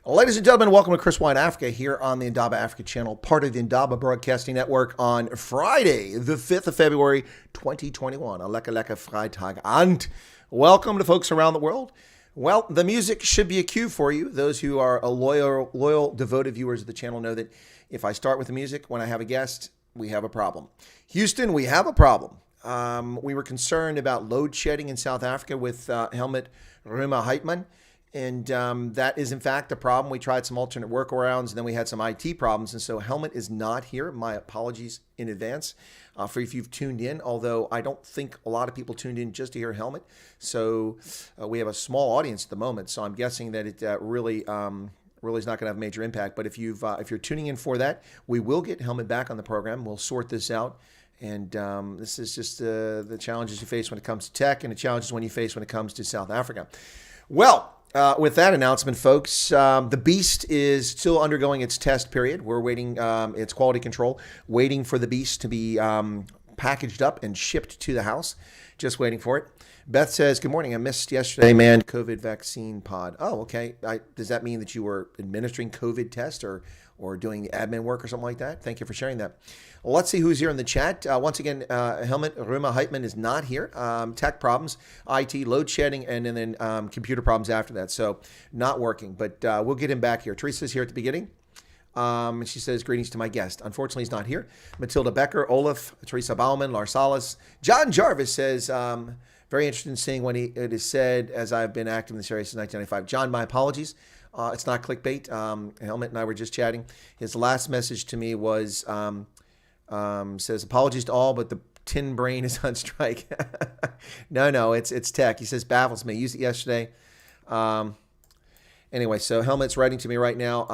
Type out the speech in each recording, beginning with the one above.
Ladies and gentlemen, welcome to Chris Wine Africa here on the Indaba Africa channel, part of the Indaba Broadcasting Network on Friday, the 5th of February, 2021. A lekker Freitag. And welcome to folks around the world. Well, the music should be a cue for you. Those who are a loyal, devoted viewers of the channel know that if I start with the music when I have a guest, we have a problem. Houston, we have a problem. We were concerned about load shedding in South Africa with Helmoed Römer Heitman. And that is, in fact, a problem. We tried some alternate workarounds, and then we had some IT problems. And so Helmoed is not here. My apologies in advance for if you've tuned in, although I don't think a lot of people tuned in just to hear Helmoed. So we have a small audience at the moment. So I'm guessing that it really is not going to have a major impact. But if you're tuning in for that, we will get Helmoed back on the program. We'll sort this out. And this is just the challenges you face when it comes to tech and the challenges when you face when it comes to South Africa. Well, with that announcement, folks, the Beast is still undergoing its test period. We're waiting, its quality control, waiting for the Beast to be packaged up and shipped to the house. Just waiting for it. Beth says, good morning. I missed yesterday manned COVID vaccine pod. Oh, okay. Does that mean that you were administering COVID test or doing the admin work or something like that? Thank you for sharing that. Well, let's see who's here in the chat. Once again, Helmoed Römer Heitman is not here. Tech problems, IT, load shedding, and then computer problems after that. So not working, but we'll get him back here. Teresa's here at the beginning. She says, greetings to my guest. Unfortunately, he's not here. Matilda Becker, Olaf, Teresa Bauman, Lars Salas. John Jarvis says, very interested in seeing when it is said, as I've been active in this area since 1995. John, my apologies. It's not clickbait. Helmoed and I were just chatting. His last message to me was, says, apologies to all, but the tin brain is on strike. No, it's tech. He says, baffles me. Used it yesterday. Anyway, so Helmoed's writing to me right now,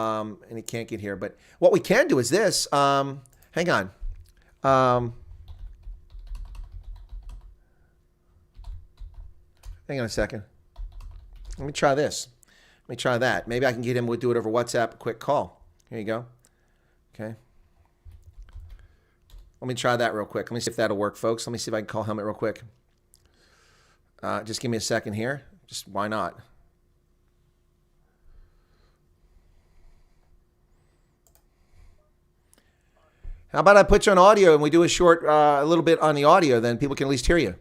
and he can't get here. But what we can do is this. Hang on. Hang on a second. Let me try this. Let me try that. Maybe I can get him. We'll do it over WhatsApp. A quick call. Here you go. Okay. Let me try that real quick. Let me see if that'll work, folks. Let me see if I can call Helmoed real quick. Just give me a second here. Just why not? How about I put you on audio and we do a little bit on the audio, then people can at least hear you.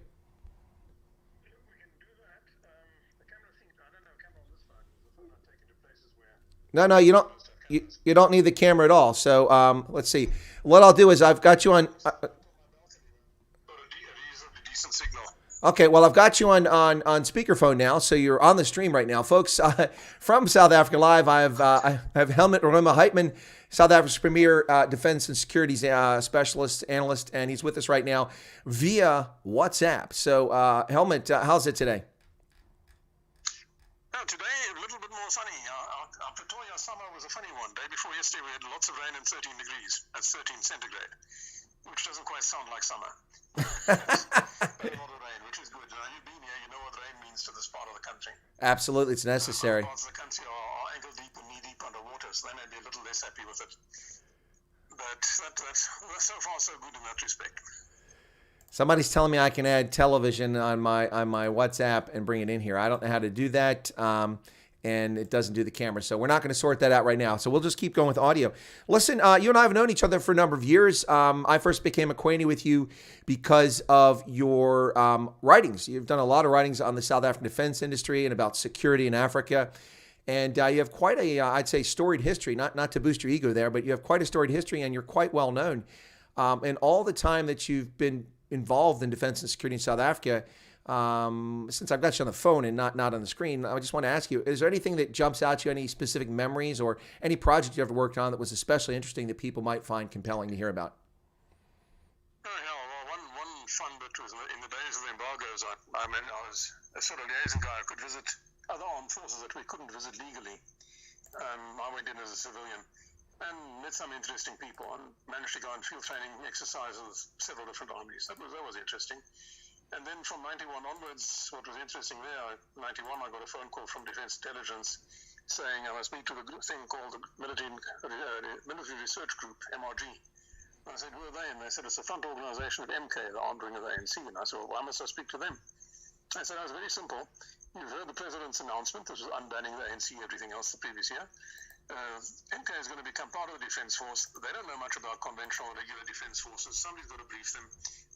No, you don't. You don't need the camera at all. So let's see. What I'll do is I've got you on. Okay, well I've got you on speakerphone now, so you're on the stream right now, folks. From South Africa Live, I have Helmoed Römer Heitman, South Africa's premier defense and security specialist analyst, and he's with us right now via WhatsApp. So Helmoed, how's it today? Today, a little bit more sunny. Our Pretoria summer was a funny one. Day before yesterday, we had lots of rain and 13 degrees. That's 13 centigrade, which doesn't quite sound like summer. But a lot of rain, which is good. You've been here, you know what rain means to this part of the country. Absolutely, it's necessary. Parts of the country are ankle deep and knee deep underwater, so they may be a little less happy with it. But that's so far so good in that respect. Somebody's telling me I can add television on my WhatsApp and bring it in here. I don't know how to do that, and it doesn't do the camera. So we're not going to sort that out right now. So we'll just keep going with audio. Listen, you and I have known each other for a number of years. I first became acquainted with you because of your writings. You've done a lot of writings on the South African defense industry and about security in Africa. And you have quite a, I'd say, storied history, not to boost your ego there, but you have quite a storied history and you're quite well known. And all the time that you've been involved in defense and security in South Africa, since I've got you on the phone and not on the screen, I just want to ask you, is there anything that jumps out to you, any specific memories or any project you ever worked on that was especially interesting that people might find compelling to hear about? Well, one fun bit was in the days of the embargoes, I was a sort of liaison guy. I could visit other armed forces that we couldn't visit legally. I went in as a civilian and met some interesting people and managed to go on field training exercises with several different armies. That was interesting. And then from 91 onwards, what was interesting there, 91 I got a phone call from Defense Intelligence saying I must meet with a thing called the Military Research Group, MRG. And I said, who are they? And they said, it's a front organization of MK, the armed wing of the ANC. And I said, well, why must I speak to them? I said, oh, it's very simple. You've heard the president's announcement, which was unbanning the ANC, everything else the previous year. MK is going to become part of the defense force. They don't know much about conventional or regular defense forces. Somebody's got to brief them.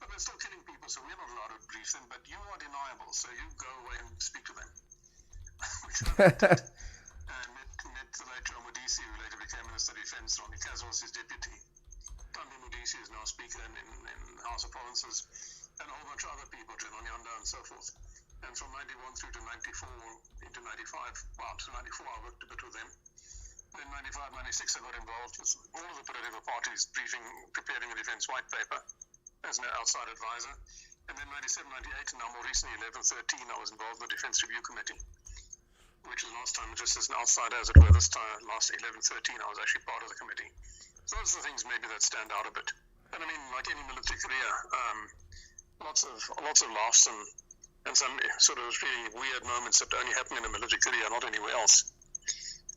But they're still killing people, so we're not allowed to brief them. But you are deniable, so you go away and speak to them. Which I did. And met the late Joe Modisi, who later became Minister of Defense. Ronnie Kaz was his deputy. Tandi Modisi is now Speaker in House of Provinces. And a whole bunch of other people, General Nyanda and so forth. And from 91 through to 94, into 95, well, to 94, I worked a bit with them. In 95, 96, I got involved with all of the political parties preparing a defense white paper as an outside advisor. And then 97, 98, and now more recently, 11, 13, I was involved in the Defense Review Committee, which was last time just as an outsider as it were. This time, last 11, 13, I was actually part of the committee. So those are the things maybe that stand out a bit. And I mean, like any military career, lots of laughs and some sort of really weird moments that only happen in a military career, not anywhere else.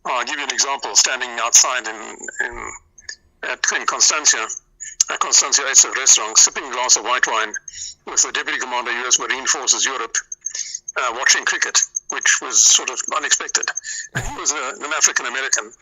I'll give you an example. Standing outside in Constancia, at Constancia Eitzer restaurant, sipping a glass of white wine with the Deputy Commander, U.S. Marine Forces Europe, watching cricket, which was sort of unexpected. And he was an African-American.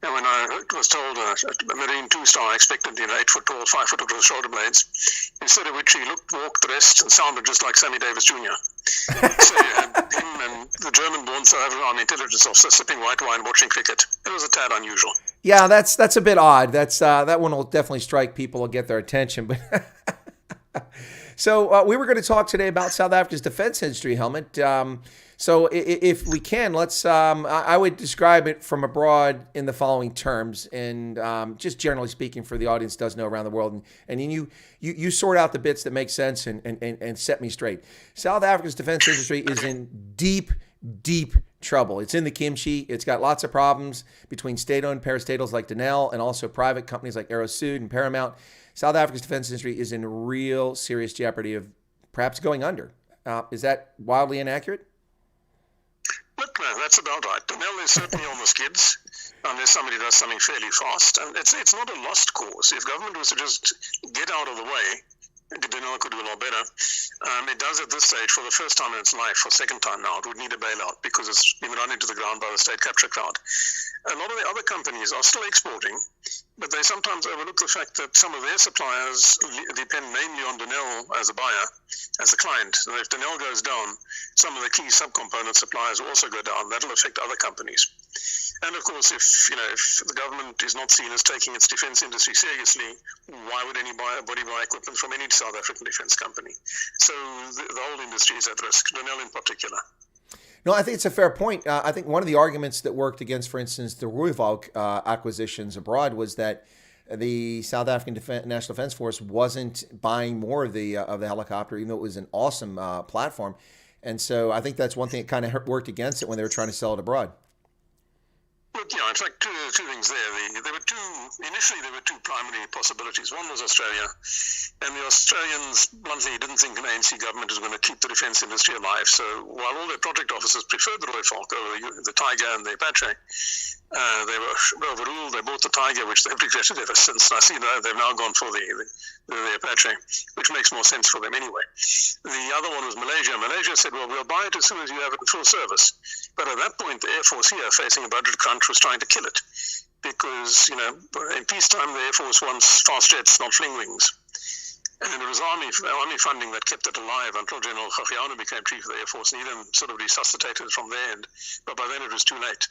And when I was told a Marine two-star, I expected, 8 foot tall, 5 foot with shoulder blades, instead of which he looked, walked, dressed, and sounded just like Sammy Davis Jr. So you had him and the German-born South African Army intelligence officer sipping white wine, watching cricket. It was a tad unusual. Yeah, that's a bit odd. That's that one will definitely strike people and get their attention. But so we were going to talk today about South Africa's defense industry, Helmoed. So if we can, let's. I would describe it from abroad in the following terms, and just generally speaking, for the audience does know around the world, and you sort out the bits that make sense and set me straight. South Africa's defense industry is in deep trouble. It's in the kimchi. It's got lots of problems between state-owned parastatals like Denel and also private companies like Aerosud and Paramount. South Africa's defense industry is in real serious jeopardy of perhaps going under. Is that wildly inaccurate? Look, no, that's about right. Denel is certainly on the skids unless somebody does something fairly fast. And it's not a lost cause. If government was to just get out of the way, Denel could do a lot better. It does at this stage, for the first time in its life, for second time now, it would need a bailout because it's been run into the ground by the state capture crowd. A lot of the other companies are still exporting, but they sometimes overlook the fact that some of their suppliers depend mainly on Denel as a buyer, as a client. And if Denel goes down, some of the key subcomponent suppliers will also go down. That'll affect other companies. And of course, if the government is not seen as taking its defense industry seriously, why would anybody buy equipment from any South African defense company? So the whole industry is at risk, Denel in particular. No, I think it's a fair point. I think one of the arguments that worked against, for instance, the Rooivalk acquisitions abroad was that the South African National Defense Force wasn't buying more of the helicopter, even though it was an awesome platform. And so I think that's one thing that kind of worked against it when they were trying to sell it abroad. Look, in fact, two things there. Initially there were two primary possibilities. One was Australia, and the Australians bluntly didn't think an ANC government was going to keep the defence industry alive. So while all their project officers preferred the Rooivalk over the Tiger and the Apache, they were overruled. They bought the Tiger, which they've regretted ever since. I see that they've now gone for the Apache, which makes more sense for them anyway. The other one was Malaysia. Malaysia said, well, we'll buy it as soon as you have it in full service. But at that point, the Air Force here, facing a budget crunch, was trying to kill it. Because, in peacetime, the Air Force wants fast jets, not fling wings. And it was army funding that kept it alive until General Gaggiano became chief of the Air Force, and he then sort of resuscitated it from their end. But by then it was too late.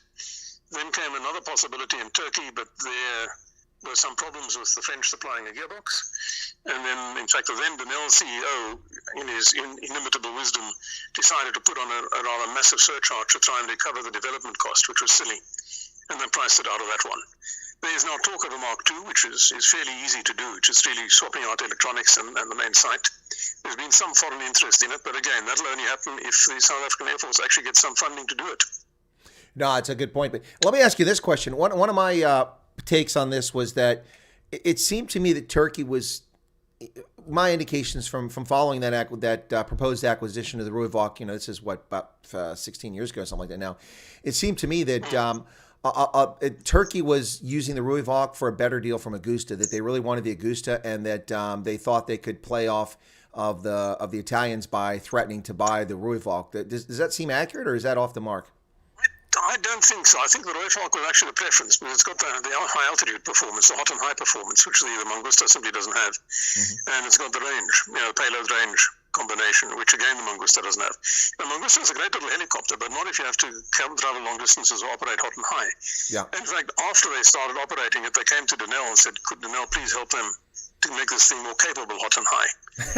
Then came another possibility in Turkey, but there were some problems with the French supplying a gearbox. And then, in fact, the then Denel CEO, in his inimitable wisdom, decided to put on a rather massive surcharge to try and recover the development cost, which was silly, and then priced it out of that one. There is now talk of a Mark II, which is fairly easy to do, which is really swapping out electronics and the main site. There's been some foreign interest in it, but again, that'll only happen if the South African Air Force actually gets some funding to do it. No, it's a good point. But let me ask you this question. One of my takes on this was that it seemed to me that Turkey was, my indications from following that proposed acquisition of the Rooivalk, this is about 16 years ago, something like that now. It seemed to me that Turkey was using the Rooivalk for a better deal from Augusta, that they really wanted the Augusta, and that they thought they could play off the Italians by threatening to buy the Rooivalk. Does that seem accurate, or is that off the mark? I don't think so. I think the Rooivalk was actually the preference, because it's got the high altitude performance, the hot and high performance, which the Mangusta simply doesn't have. And it's got the range, payload range combination, which again the Mangusta doesn't have. The Mangusta is a great little helicopter, but not if you have to travel long distances or operate hot and high. Yeah. In fact, after they started operating it, they came to Denel and said, could Denel please help them to make this thing more capable hot and high?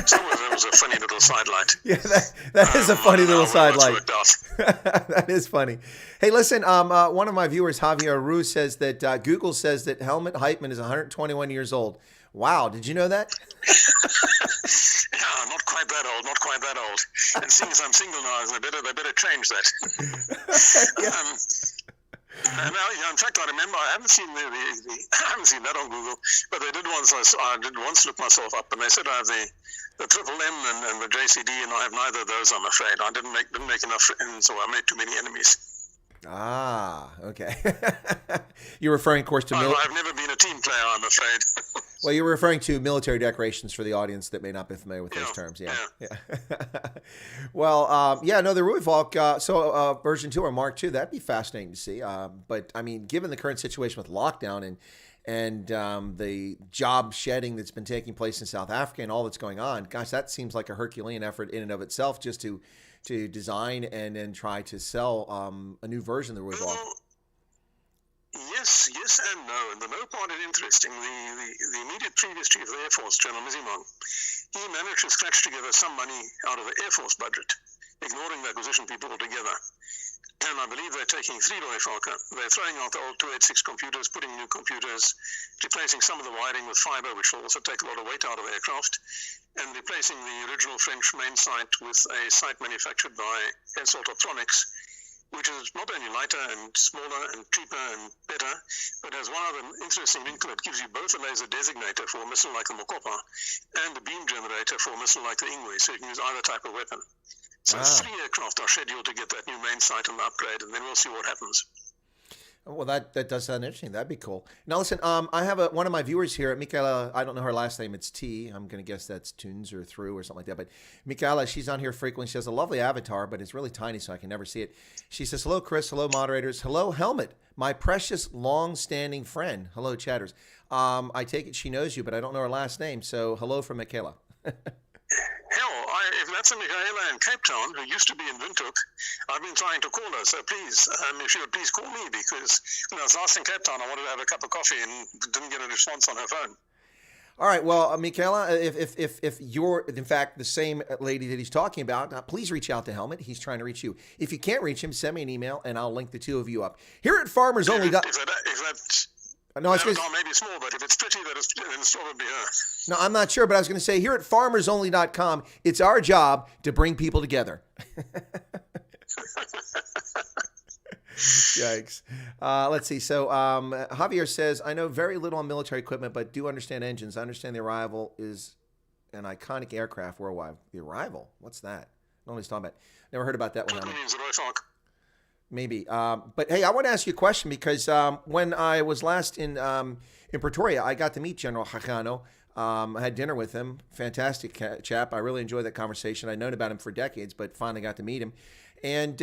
So that was a funny little sidelight. Yeah, that is a funny little sidelight. That is funny. Hey, listen, one of my viewers, Javier Ru, says that Google says that Helmoed Heitman is 121 years old. Wow, did you know that? Yeah, not quite that old. And seeing as I'm single now, they better change that. In fact, I remember I haven't seen I haven't seen that on Google, but they did once. I did once look myself up, and they said I have the triple M and the JCD, and I have neither of those. I'm afraid I didn't make enough friends, or I made too many enemies. Ah, okay. You're referring, of course, to I've never been a team player, I'm afraid. Well, you're referring to military decorations for the audience that may not be familiar with those terms. Yeah. Well, the Rooivalk, version 2 or Mark 2, that'd be fascinating to see. But I mean, given the current situation with lockdown and the job shedding that's been taking place in South Africa and all that's going on, gosh, that seems like a Herculean effort in and of itself, just to design and then try to sell a new version of the Rooivalk. Yes and no. And the no part is interesting. The immediate previous chief of the Air Force, General Mizimong, he managed to scratch together some money out of the Air Force budget, ignoring the acquisition people altogether. And I believe they're taking 3 Rooivalk. They're throwing out the old 286 computers, putting new computers, replacing some of the wiring with fiber, which will also take a lot of weight out of the aircraft, and replacing the original French main site with a site manufactured by Hensoldt Optronics, which is not only lighter and smaller and cheaper and better, but has one other interesting wrinkle. It gives you both a laser designator for a missile like the Mokopa and a beam generator for a missile like the Ingwe, so you can use either type of weapon. So 3 aircraft are scheduled to get that new main site and the upgrade, and then we'll see what happens. Well, that does sound interesting. That'd be cool. Now, listen, I have one of my viewers here, Michaela. I don't know her last name. It's T. I'm going to guess that's Tunes or Through or something like that. But Michaela, she's on here frequently. She has a lovely avatar, but it's really tiny, so I can never see it. She says, hello, Chris. Hello, moderators. Hello, Helmoed, my precious, long-standing friend. Hello, chatters. I take it she knows you, but I don't know her last name. So hello from Michaela. If that's a Michaela in Cape Town, who used to be in Windhoek, I've been trying to call her, so please, if she would please call me, because when I was last in Cape Town, I wanted to have a cup of coffee and didn't get a response on her phone. All right, well, Michaela, if you're, in fact, the same lady that he's talking about, please reach out to Helmoed. He's trying to reach you. If you can't reach him, send me an email, and I'll link the two of you up. Here at Farmers Only... No, maybe small, but if it's pretty, then it's probably her. No, I'm not sure, but I was going to say, here at farmersonly.com, it's our job to bring people together. Yikes. Let's see. So Javier says, I know very little on military equipment, but do understand engines. I understand the Arrival is an iconic aircraft worldwide. The Arrival? What's that? I don't know what he's talking about. Never heard about that one. That means the Rooivalk. Maybe. But hey, I want to ask you a question, because when I was last in Pretoria, I got to meet General Hachano. I had dinner with him. Fantastic chap. I really enjoyed that conversation. I'd known about him for decades, but finally got to meet him. And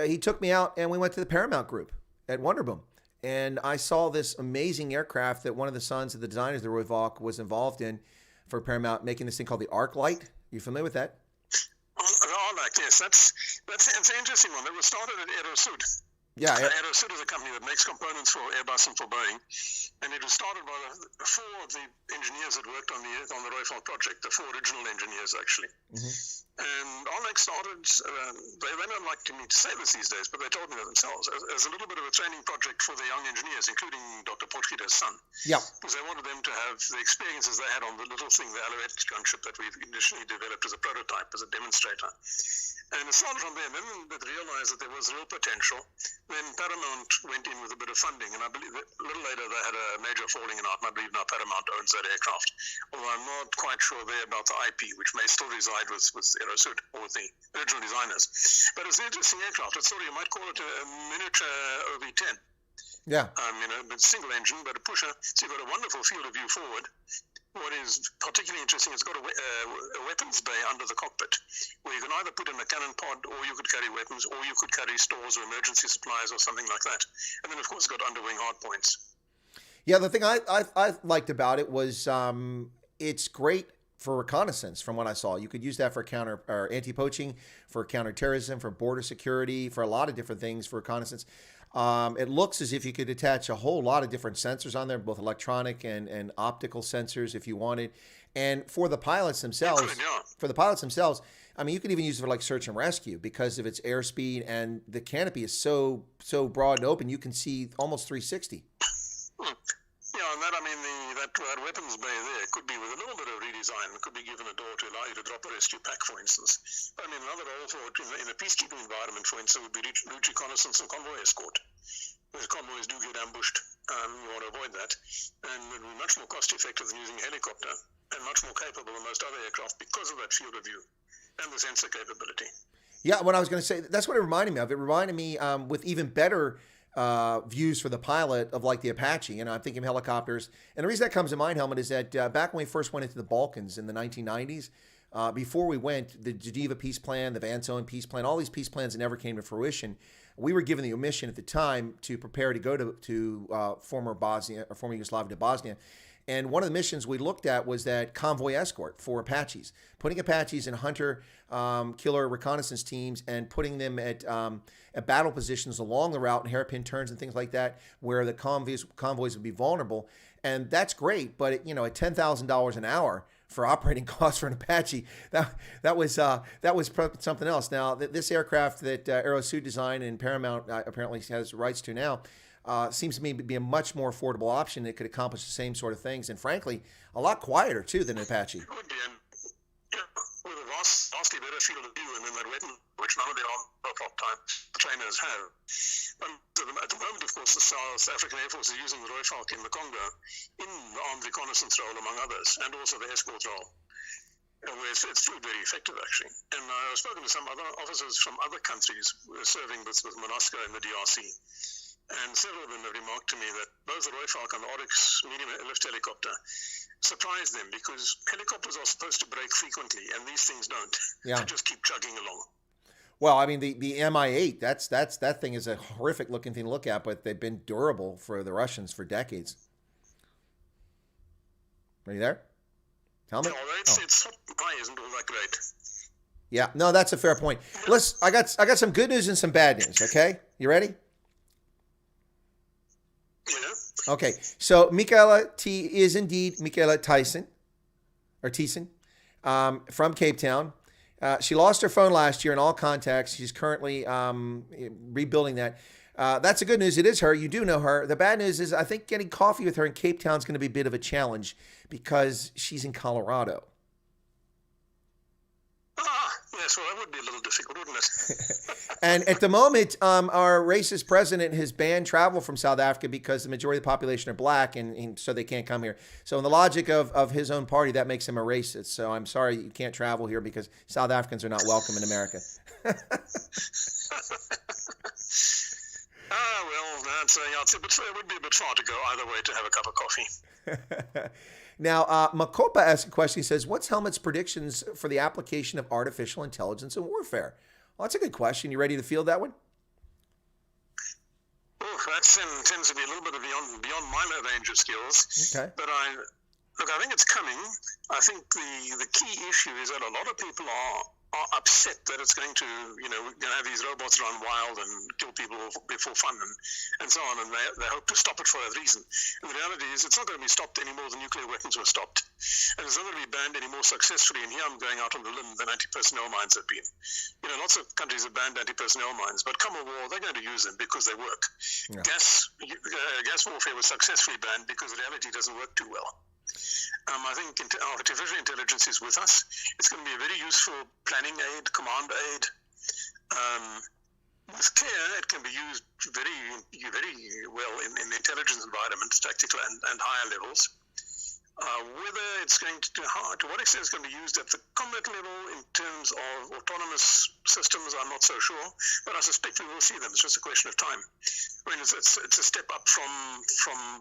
he took me out, and we went to the Paramount Group at Wonderboom. And I saw this amazing aircraft that one of the sons of the designers of the Rooivalk was involved in for Paramount, making this thing called the Arc Light. You familiar with that? Yes, that's an interesting one. It was started at Aerosud. Yeah, Aerosud is a company that makes components for Airbus and for Boeing, and it was started by the 4 of the engineers that worked on the Rooivalk project, the 4 original engineers actually. Mm-hmm. And Arlex started. They don't like me to say this these days, but they told me that themselves as a little bit of a training project for the young engineers, including Dr. Potgieter's son. Yeah, because they wanted them to have the experiences they had on the little thing, the Alouette gunship that we initially developed as a prototype, as a demonstrator. And it started from there. Then they realized that there was real potential. Then Paramount went in with a bit of funding, and I believe that a little later they had a major falling out, and I believe now Paramount owns that aircraft. Although I'm not quite sure there about the IP, which may still reside with Aerosud or with the original designers. But it's an interesting aircraft. It's sort of, you might call it a miniature OV-10. Yeah. It's single engine, but a pusher. So you've got a wonderful field of view forward. what is particularly interesting, it's got a weapons bay under the cockpit, where you can either put in a cannon pod, or you could carry weapons, or you could carry stores or emergency supplies or something like that. And then, of course, it's got underwing hardpoints. Yeah, the thing I liked about it was it's great for reconnaissance. From what I saw, you could use that for counter or anti-poaching, for counterterrorism, for border security, for a lot of different things for reconnaissance. It looks as if you could attach a whole lot of different sensors on there, both electronic and optical sensors if you wanted. And for the pilots themselves, I mean, you could even use it for like search and rescue because of its airspeed, and the canopy is so broad and open, you can see almost 360. Yeah, and that, I mean, that weapons bay there could be with a little bit of redesign. It could be given a door to allow you to drop a rescue pack, for instance. I mean, another role for it in a peacekeeping environment, for instance, would be route reconnaissance and convoy escort. Because convoys do get ambushed, you want to avoid that. And it would be much more cost effective than using a helicopter, and much more capable than most other aircraft because of that field of view and the sensor capability. Yeah, what I was going to say, that's what it reminded me of. It reminded me with even better views for the pilot of like the Apache. You know, I'm thinking of helicopters. And the reason that comes to mind, Helmoed, is that back when we first went into the Balkans in the 1990s, before we went, the Geneva Peace Plan, the Van Zoen Peace Plan, all these peace plans that never came to fruition, we were given the mission at the time to prepare to go to former Bosnia, or former Yugoslavia, to Bosnia. And one of the missions we looked at was that convoy escort for Apaches, putting Apaches in hunter, killer reconnaissance teams and putting them at battle positions along the route and hairpin turns and things like that, where the convoys would be vulnerable. And that's great, but at $10,000 an hour for operating costs for an Apache, that was something else. Now, this aircraft that Aerosud designed and Paramount apparently has rights to now, seems to me to be a much more affordable option that could accomplish the same sort of things, and frankly, a lot quieter too than an Apache. It would be, and with a vastly better field of view, and then that weapon, which none of the top time trainers have. At the moment, of course, the South African Air Force is using the Rooivalk in the Congo in the armed reconnaissance role, among others, and also the escort role. Where it's proved very effective, actually. And I've spoken to some other officers from other countries serving with MONUSCO in the DRC. And several of them have remarked to me that both the Rooivalk and the Oryx medium lift helicopter surprised them, because helicopters are supposed to break frequently, and these things don't. Yeah. They just keep chugging along. Well, I mean, the Mi-8, that thing is a horrific looking thing to look at, but they've been durable for the Russians for decades. Are you there? Helmet? No, its high isn't all that great. Yeah, no, that's a fair point. Listen, I got some good news and some bad news. Okay, you ready? Yeah. Okay, so Michaela T is indeed Michaela Thiessen from Cape Town. She lost her phone last year in all contacts. She's currently rebuilding that. That's the good news. It is her. You do know her. The bad news is I think getting coffee with her in Cape Town is going to be a bit of a challenge because she's in Colorado. Yes, well, that would be a little difficult, wouldn't it? And at the moment, our racist president has banned travel from South Africa because the majority of the population are black, and so they can't come here. So in the logic of his own party, that makes him a racist. So I'm sorry you can't travel here because South Africans are not welcome in America. Well, that's it would be a bit far to go either way to have a cup of coffee. Now, Makopa asks a question. He says, what's Helmut's predictions for the application of artificial intelligence in warfare? Well, that's a good question. You ready to field that one? Oh, that tends to be a little bit of beyond my range of skills. Okay. But I think it's coming. I think the key issue is that a lot of people are upset that it's going to, have these robots run wild and kill people before fun and so on, and they hope to stop it for that reason. And the reality is it's not going to be stopped any more than nuclear weapons were stopped. And it's not going to be banned any more successfully, and here I'm going out on the limb, than anti-personnel mines have been. Lots of countries have banned anti-personnel mines, but come a war, they're going to use them because they work. Yeah. Gas warfare was successfully banned because the reality doesn't work too well. I think artificial intelligence is with us. It's going to be a very useful planning aid, command aid. With care, it can be used very, very well in intelligence environments, tactical and higher levels. Whether it's going to what extent it's going to be used at the combat level in terms of autonomous systems, I'm not so sure, but I suspect we will see them. It's just a question of time. I mean, it's a step up from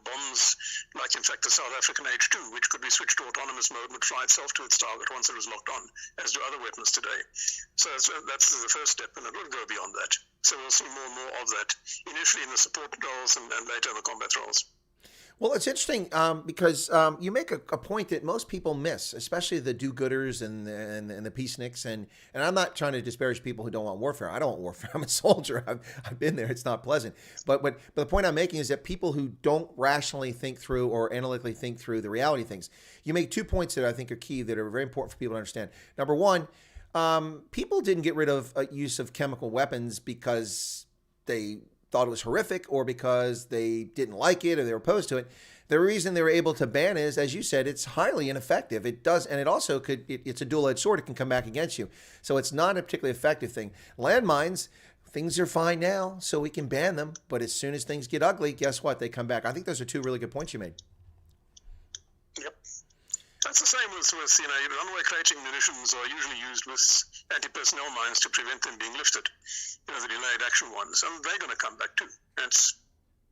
bombs like, in fact, the South African H-2, which could be switched to autonomous mode and would fly itself to its target once it was locked on, as do other weapons today. So that's the first step, and it will go beyond that. So we'll see more and more of that, initially in the support roles and later in the combat roles. Well, it's interesting because you make a point that most people miss, especially the do-gooders and the peaceniks. And I'm not trying to disparage people who don't want warfare. I don't want warfare. I'm a soldier. I've been there. It's not pleasant. But the point I'm making is that people who don't rationally think through or analytically think through the reality of things, you make 2 points that I think are key that are very important for people to understand. Number one, people didn't get rid of use of chemical weapons because they thought it was horrific or because they didn't like it or they were opposed to it. The reason they were able to ban it is, as you said, it's highly ineffective. It does, and it also it's a dual-edged sword. It can come back against you. So it's not a particularly effective thing. Landmines, things are fine now, so we can ban them. But as soon as things get ugly, guess what? They come back. I think those are 2 really good points you made. Yep. That's the same with runaway crating munitions are usually used with anti-personnel mines to prevent them being lifted, the delayed action ones, and they're going to come back too. That's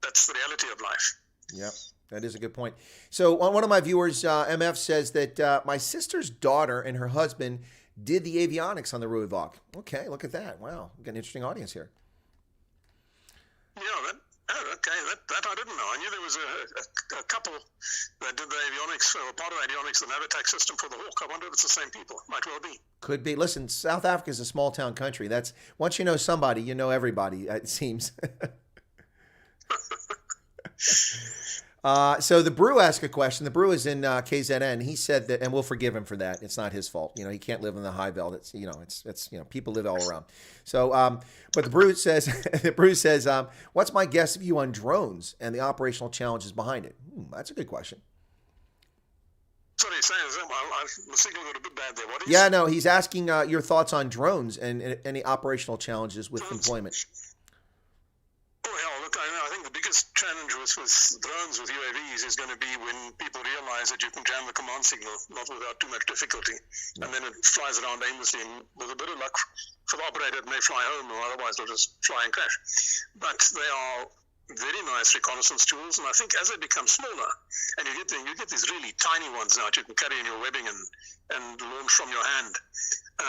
the reality of life. Yep, that is a good point. So one of my viewers, MF, says that my sister's daughter and her husband did the avionics on the Ruivok. Okay, look at that. Wow, we've got an interesting audience here. Yeah, that I didn't know. I knew there was a couple that did the avionics, or part of the avionics, the Navitac system for the Hawk. I wonder if it's the same people. Might well be. Could be. Listen, South Africa is a small town country. That's once you know somebody, you know everybody, it seems. So the Brew asked a question. The Brew is in KZN. He said that, and we'll forgive him for that. It's not his fault. He can't live in the high belt. It's people live all around. So, but the Brew says, what's my guess view on drones and the operational challenges behind it? That's a good question. Sorry, the signal got a bit bad there. What is? Yeah, no, he's asking your thoughts on drones and any operational challenges with deployment. Oh, hell, look, I think the biggest challenge with drones, with UAVs, is going to be when people realize that you can jam the command signal, not without too much difficulty, and then it flies around aimlessly, and with a bit of luck for the operator, it may fly home, or otherwise it'll just fly and crash. But they are very nice reconnaissance tools, and I think as they become smaller, and you get these really tiny ones now that you can carry in your webbing and launch from your hand,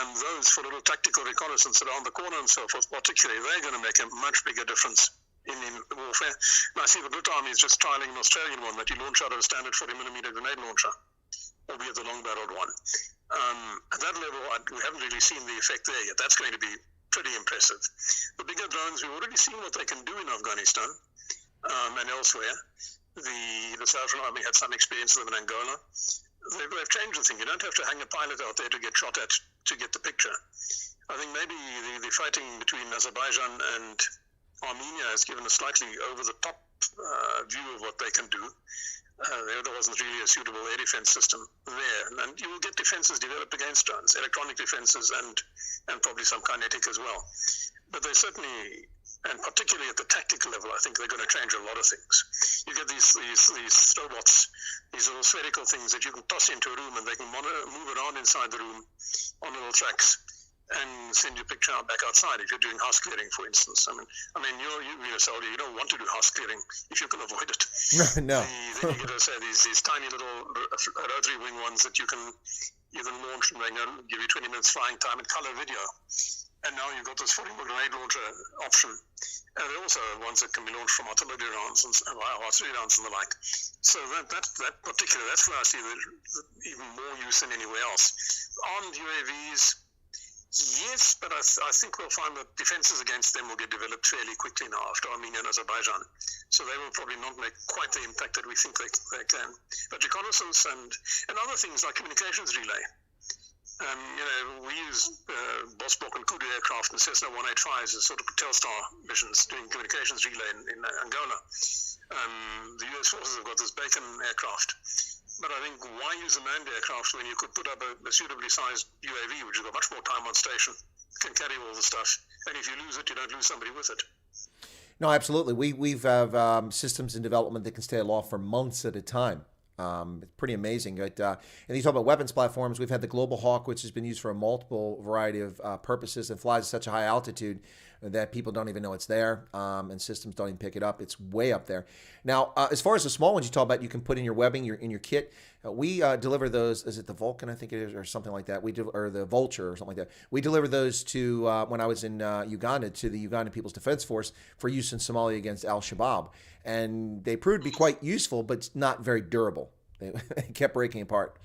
and those for little tactical reconnaissance around the corner and so forth, particularly, they're going to make a much bigger difference in warfare. And I see the Brit Army is just trialing an Australian one that you launch out of a standard 40mm grenade launcher, albeit the long-barreled one. At that level, we haven't really seen the effect there yet. That's going to be pretty impressive. The bigger drones, we've already seen what they can do in Afghanistan and elsewhere. The South African Army had some experience with them in Angola. They've changed the thing. You don't have to hang a pilot out there to get shot at to get the picture. I think maybe the fighting between Azerbaijan and Armenia has given a slightly over-the-top view of what they can do. There wasn't really a suitable air defense system there. And you will get defenses developed against drones, electronic defenses and probably some kinetic as well. But they certainly, and particularly at the tactical level, I think they're going to change a lot of things. You get these robots, these little spherical things that you can toss into a room and they can move around inside the room on little tracks and send your picture out back outside if you're doing house clearing, for instance. I mean, you're a soldier. You don't want to do house clearing if you can avoid it. No. Then you get these tiny little rotary wing ones that you can launch and they give you 20 minutes flying time and color video. And now you've got this 40mm grenade launcher option. And they're also ones that can be launched from artillery rounds and artillery rounds and the like. So that's where I see even more use than anywhere else. Armed UAVs, yes, but I think we'll find that defenses against them will get developed fairly quickly now after Armenia and Azerbaijan. So they will probably not make quite the impact that we think they can. But reconnaissance and other things like communications relay. We use Bosbok and Kudu aircraft and Cessna 185s as sort of Telstar missions doing communications relay in Angola. The US forces have got this Bacon aircraft. But I think why use a manned aircraft when you could put up a suitably sized UAV, which has got much more time on station, can carry all the stuff, and if you lose it, you don't lose somebody with it. No, absolutely. We've have systems in development that can stay aloft for months at a time. It's pretty amazing. But, and you talk about weapons platforms. We've had the Global Hawk, which has been used for a multiple variety of purposes and flies at such a high altitude that people don't even know it's there, and systems don't even pick it up. It's way up there. Now, as far as the small ones you talk about, you can put in your webbing, in your kit. We deliver those. Is it the Vulcan? I think it is, or something like that. Or the Vulture, or something like that. We deliver those to when I was in Uganda, to the Ugandan People's Defense Force for use in Somalia against Al-Shabaab, and they proved to be quite useful, but not very durable. They kept breaking apart.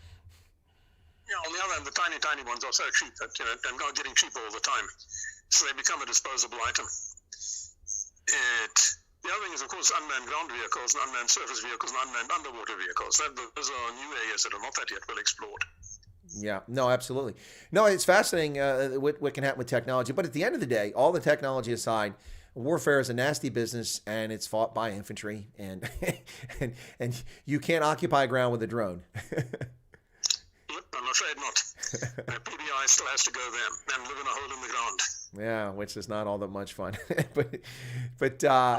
Yeah, on the other hand, the tiny ones are so cheap that and are getting cheaper all the time, so they become a disposable item. The other thing is, of course, unmanned ground vehicles and unmanned surface vehicles and unmanned underwater vehicles. Those are new areas that are not that yet well explored. Yeah, no, absolutely. No, it's fascinating what can happen with technology. But at the end of the day, all the technology aside, warfare is a nasty business, and it's fought by infantry, and and you can't occupy ground with a drone. Yep, I'm afraid not. PBI still has to go there and live in a hole in the ground. Yeah, which is not all that much fun.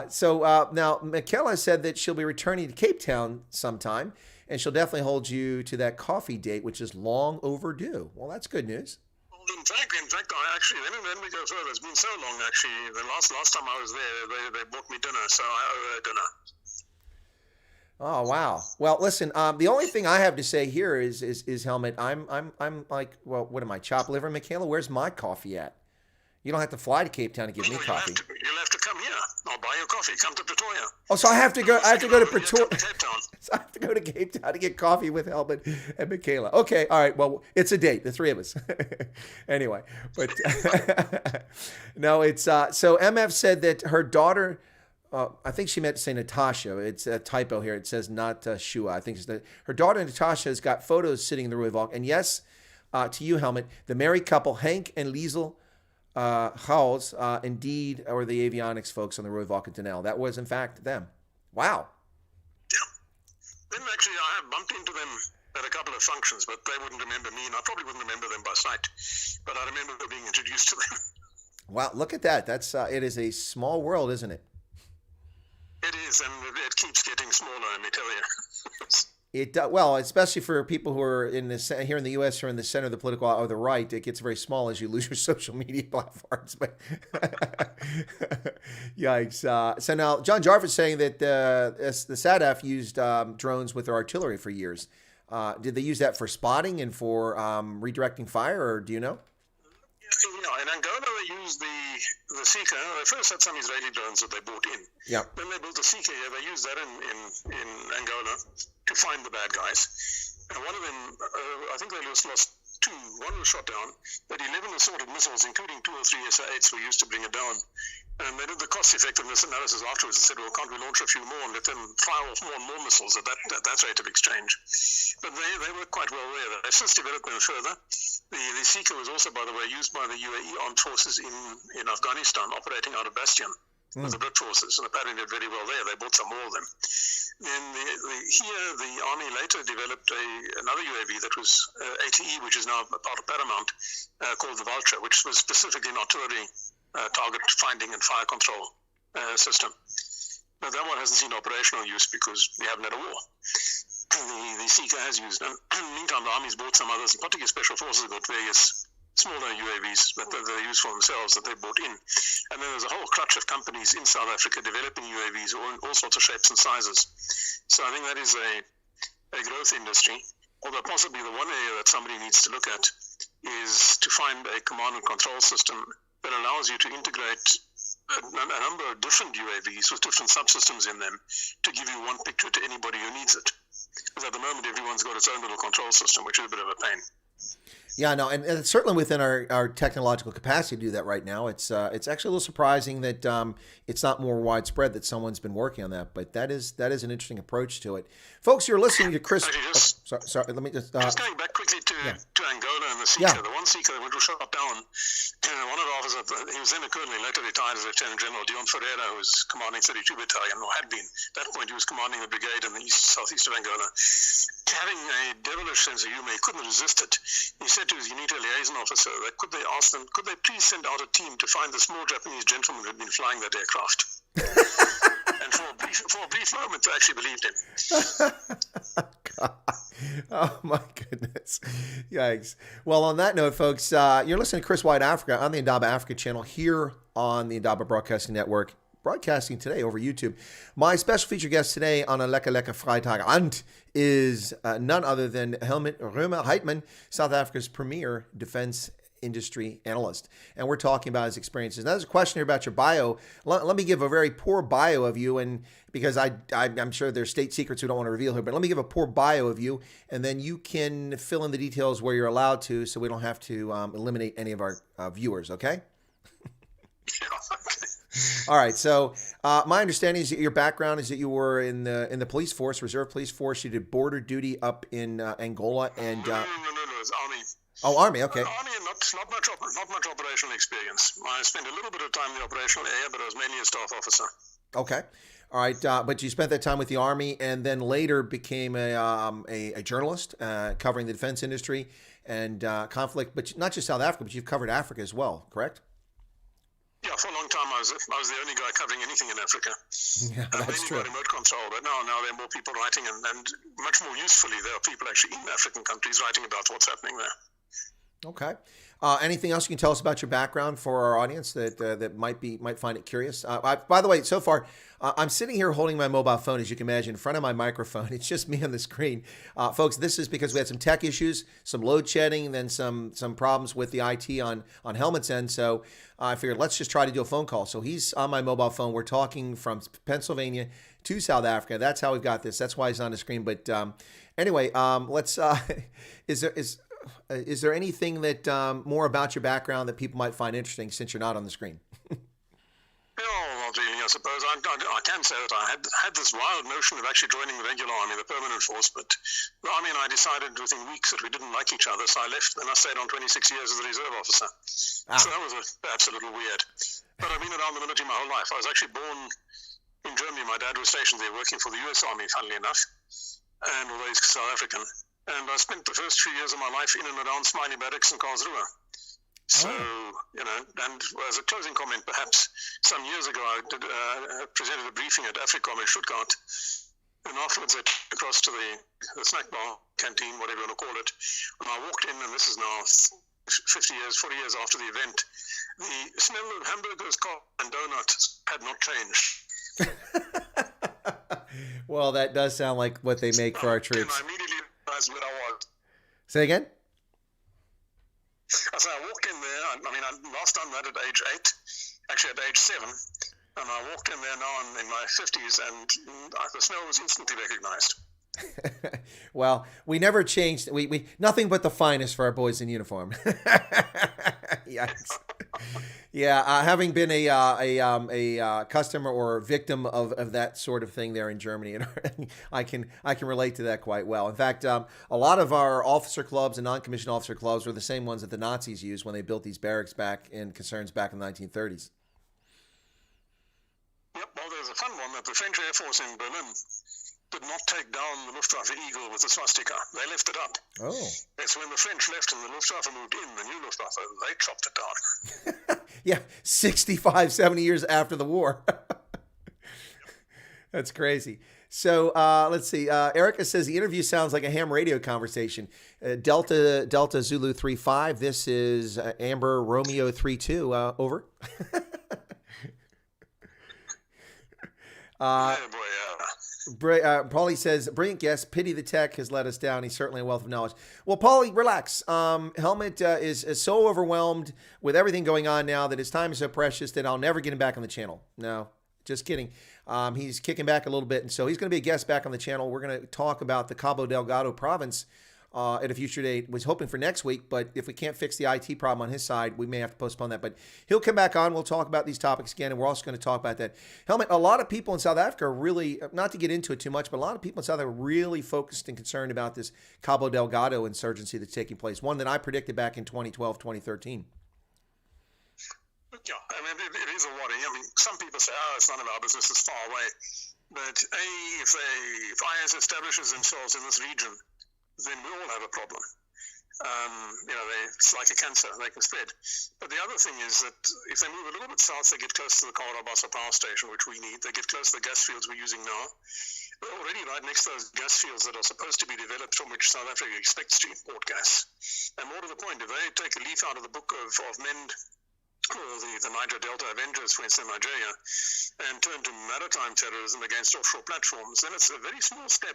So now Michaela said that she'll be returning to Cape Town sometime, and she'll definitely hold you to that coffee date, which is long overdue. Well, that's good news. Well, in fact, I actually, then we go further. It's been so long, actually. The last time I was there, they bought me dinner, so I owe her dinner. Oh wow! Well, listen. The only thing I have to say here is Helmoed. I'm like, well, what am I? Chopped liver, Michaela? Where's my coffee at? You don't have to fly to Cape Town to give me coffee. You'll have to come here. I'll buy you coffee. Come to Pretoria. Oh, so I have to go. I have to go to Pretoria. Cape Town. So I have to go to Cape Town to get coffee with Helmoed and Michaela. Okay, all right. Well, it's a date. The three of us. Anyway, but no, it's so MF said that her daughter. I think she meant to say Natasha. It's a typo here. It says not Shua. I think it's her daughter Natasha has got photos sitting in the Rooivalk. And yes, to you, Helmoed, the married couple Hank and Liesel Howes indeed are the avionics folks on the Rooivalk and Denel. That was in fact them. Wow. Yeah. Then actually I have bumped into them at a couple of functions, but they wouldn't remember me, and I probably wouldn't remember them by sight. But I remember being introduced to them. Wow, look at that. That's it is a small world, isn't it? It is, and it keeps getting smaller, let me tell you. It well, especially for people who are here in the U.S. or in the center of the political or the right, it gets very small as you lose your social media platforms. But yikes! So now John Jarvis saying that the SADF used drones with their artillery for years. Did they use that for spotting and for redirecting fire, or do you know? Yeah, in Angola they used the Seeker. They first had some Israeli drones that they bought in. Yeah. Then they built the Seeker here. They used that in Angola to find the bad guys. And one of them, I think they lost two. One was shot down, but 11 assorted missiles, including 2 or 3 SA-8s, were used to bring it down. And they did the cost effectiveness analysis afterwards and said, well, can't we launch a few more and let them fire off more and more missiles at that rate of exchange? But they work quite well there. They've since developed them further. The Seeker was also, by the way, used by the UAE armed forces in Afghanistan, operating out of Bastion with the Brit forces, and apparently did very well there. They bought some more of them. Then here, the Army later developed another UAV that was ATE, which is now part of Paramount, called the Vulture, which was specifically an artillery target finding and fire control system. But that one hasn't seen operational use because we haven't had a war. The Seeker has used them. Meantime, the Army's bought some others, and particularly Special Forces got various smaller UAVs that they use for themselves that they bought in. And then there's a whole clutch of companies in South Africa developing UAVs all sorts of shapes and sizes. So I think that is a growth industry, although possibly the one area that somebody needs to look at is to find a command and control system that allows you to integrate a number of different UAVs with different subsystems in them to give you one picture to anybody who needs it. Because at the moment, everyone's got its own little control system, which is a bit of a pain. Yeah, no, and it's certainly within our technological capacity to do that right now. It's actually a little surprising that it's not more widespread that someone's been working on that, but that is an interesting approach to it. Folks, you're listening to Chris. Sorry, let me just going back quickly to Angola and the Seeker. Yeah. The one Seeker that was shot down, one of the officers, he was then a colonel, later retired as Lieutenant General Dion Ferreira, who was commanding 32 Battalion, or had been. At that point, he was commanding the brigade in the southeast of Angola. Having a devilish sense of humor, he couldn't resist it. He said to his UNITA liaison officer that could they please send out a team to find the small Japanese gentleman who had been flying that aircraft. And for a brief moment, I actually believed him. God. Oh, my goodness. Yikes. Well, on that note, folks, you're listening to Chris White Africa on the Indaba Africa channel here on the Indaba Broadcasting Network, broadcasting today over YouTube. My special feature guest today on a Lekker Lekker Freitagabend is none other than Helmoed Römer Heitman, South Africa's premier defense industry analyst. And we're talking about his experiences. Now, there's a question here about your bio. Let me give a very poor bio of you, and because I'm sure there's state secrets we don't want to reveal here, but let me give a poor bio of you, and then you can fill in the details where you're allowed to, so we don't have to eliminate any of our viewers, okay? All right. So my understanding is that your background is that you were in the police force, reserve police force. You did border duty up in Angola, and no, it's Army. Oh, Army. Okay. Army, and not much operational experience. I spent a little bit of time in the operational area, but I was mainly a staff officer. Okay. All right. But you spent that time with the Army, and then later became a journalist covering the defense industry and conflict, but not just South Africa, but you've covered Africa as well, correct? Yeah, for a long time I was the only guy covering anything in Africa. Yeah, that's true. Remote control, but now there are more people writing, and much more usefully, there are people actually in African countries writing about what's happening there. Okay. Anything else you can tell us about your background for our audience that might find it curious? By the way, so far, I'm sitting here holding my mobile phone, as you can imagine, in front of my microphone. It's just me on the screen. Folks, this is because we had some tech issues, some load shedding, and then some problems with the IT on Helmoed's end. So I figured let's just try to do a phone call. So he's on my mobile phone. We're talking from Pennsylvania to South Africa. That's how we've got this. That's why he's on the screen. But anyway, let's. Is there anything that more about your background that people might find interesting since you're not on the screen? I suppose I can say that I had this wild notion of actually joining the regular army, the permanent force, but the army and I decided within weeks that we didn't like each other, so I left, and I stayed on 26 years as a reserve officer. So that was perhaps a little weird. But I've been around the military my whole life. I was actually born in Germany. My dad was stationed there working for the US Army, funnily enough, and although he's South African. And I spent the first 3 years of my life in and around Smiley Barracks in Karlsruhe. So, and as a closing comment, perhaps some years ago, I presented a briefing at AFRICOM in Stuttgart. And afterwards, I took across to the snack bar, canteen, whatever you want to call it. And I walked in, and this is now 40 years after the event. The smell of hamburgers, coffee, and donuts had not changed. Well, that does sound like what they make for our troops. And I immediately realized where I was. Say again? As I walked in there, I last done that at age 8, actually at age 7, and I walked in there now in my 50s, and the smell was instantly recognized. Well, we never changed. We nothing but the finest for our boys in uniform. Yikes. Yeah, having been a customer or victim of that sort of thing there in Germany, and I can relate to that quite well. In fact, a lot of our officer clubs and non-commissioned officer clubs were the same ones that the Nazis used when they built these barracks back in the 1930s. Yep, well, there's a fun one that the French Air Force in Berlin did not take down the Luftwaffe Eagle with the swastika. They left it up. Oh. It's when the French left and the Luftwaffe moved in, the new Luftwaffe, they chopped it down. Yeah, 65, 70 years after the war. That's crazy. So let's see. Erica says the interview sounds like a ham radio conversation. Delta Zulu 35. This is Amber Romeo 32. Over. Paulie says, brilliant guest. Pity the tech has let us down. He's certainly a wealth of knowledge. Well, Paulie, relax. Helmoed is so overwhelmed with everything going on now that his time is so precious that I'll never get him back on the channel. No, just kidding. He's kicking back a little bit, and so he's going to be a guest back on the channel. We're going to talk about the Cabo Delgado province at a future date. Was hoping for next week, but if we can't fix the IT problem on his side, we may have to postpone that. But he'll come back on. We'll talk about these topics again, and we're also going to talk about that. Helmoed, a lot of people in South Africa are really, not to get into it too much, but a lot of people in South Africa are really focused and concerned about this Cabo Delgado insurgency that's taking place, one that I predicted back in 2012, 2013. Yeah, it is a worry. Some people say, it's none of our business, it's far away. But if IS establishes themselves in this region, then we all have a problem. It's like a cancer, they can spread. But the other thing is that if they move a little bit south, they get close to the Karabasa power station, which we need. They get close to the gas fields we're using now. We're already right next to those gas fields that are supposed to be developed from which South Africa expects to import gas. And more to the point, if they take a leaf out of the book of MEND, or the Niger Delta Avengers, for instance, Nigeria, and turn to maritime terrorism against offshore platforms, then it's a very small step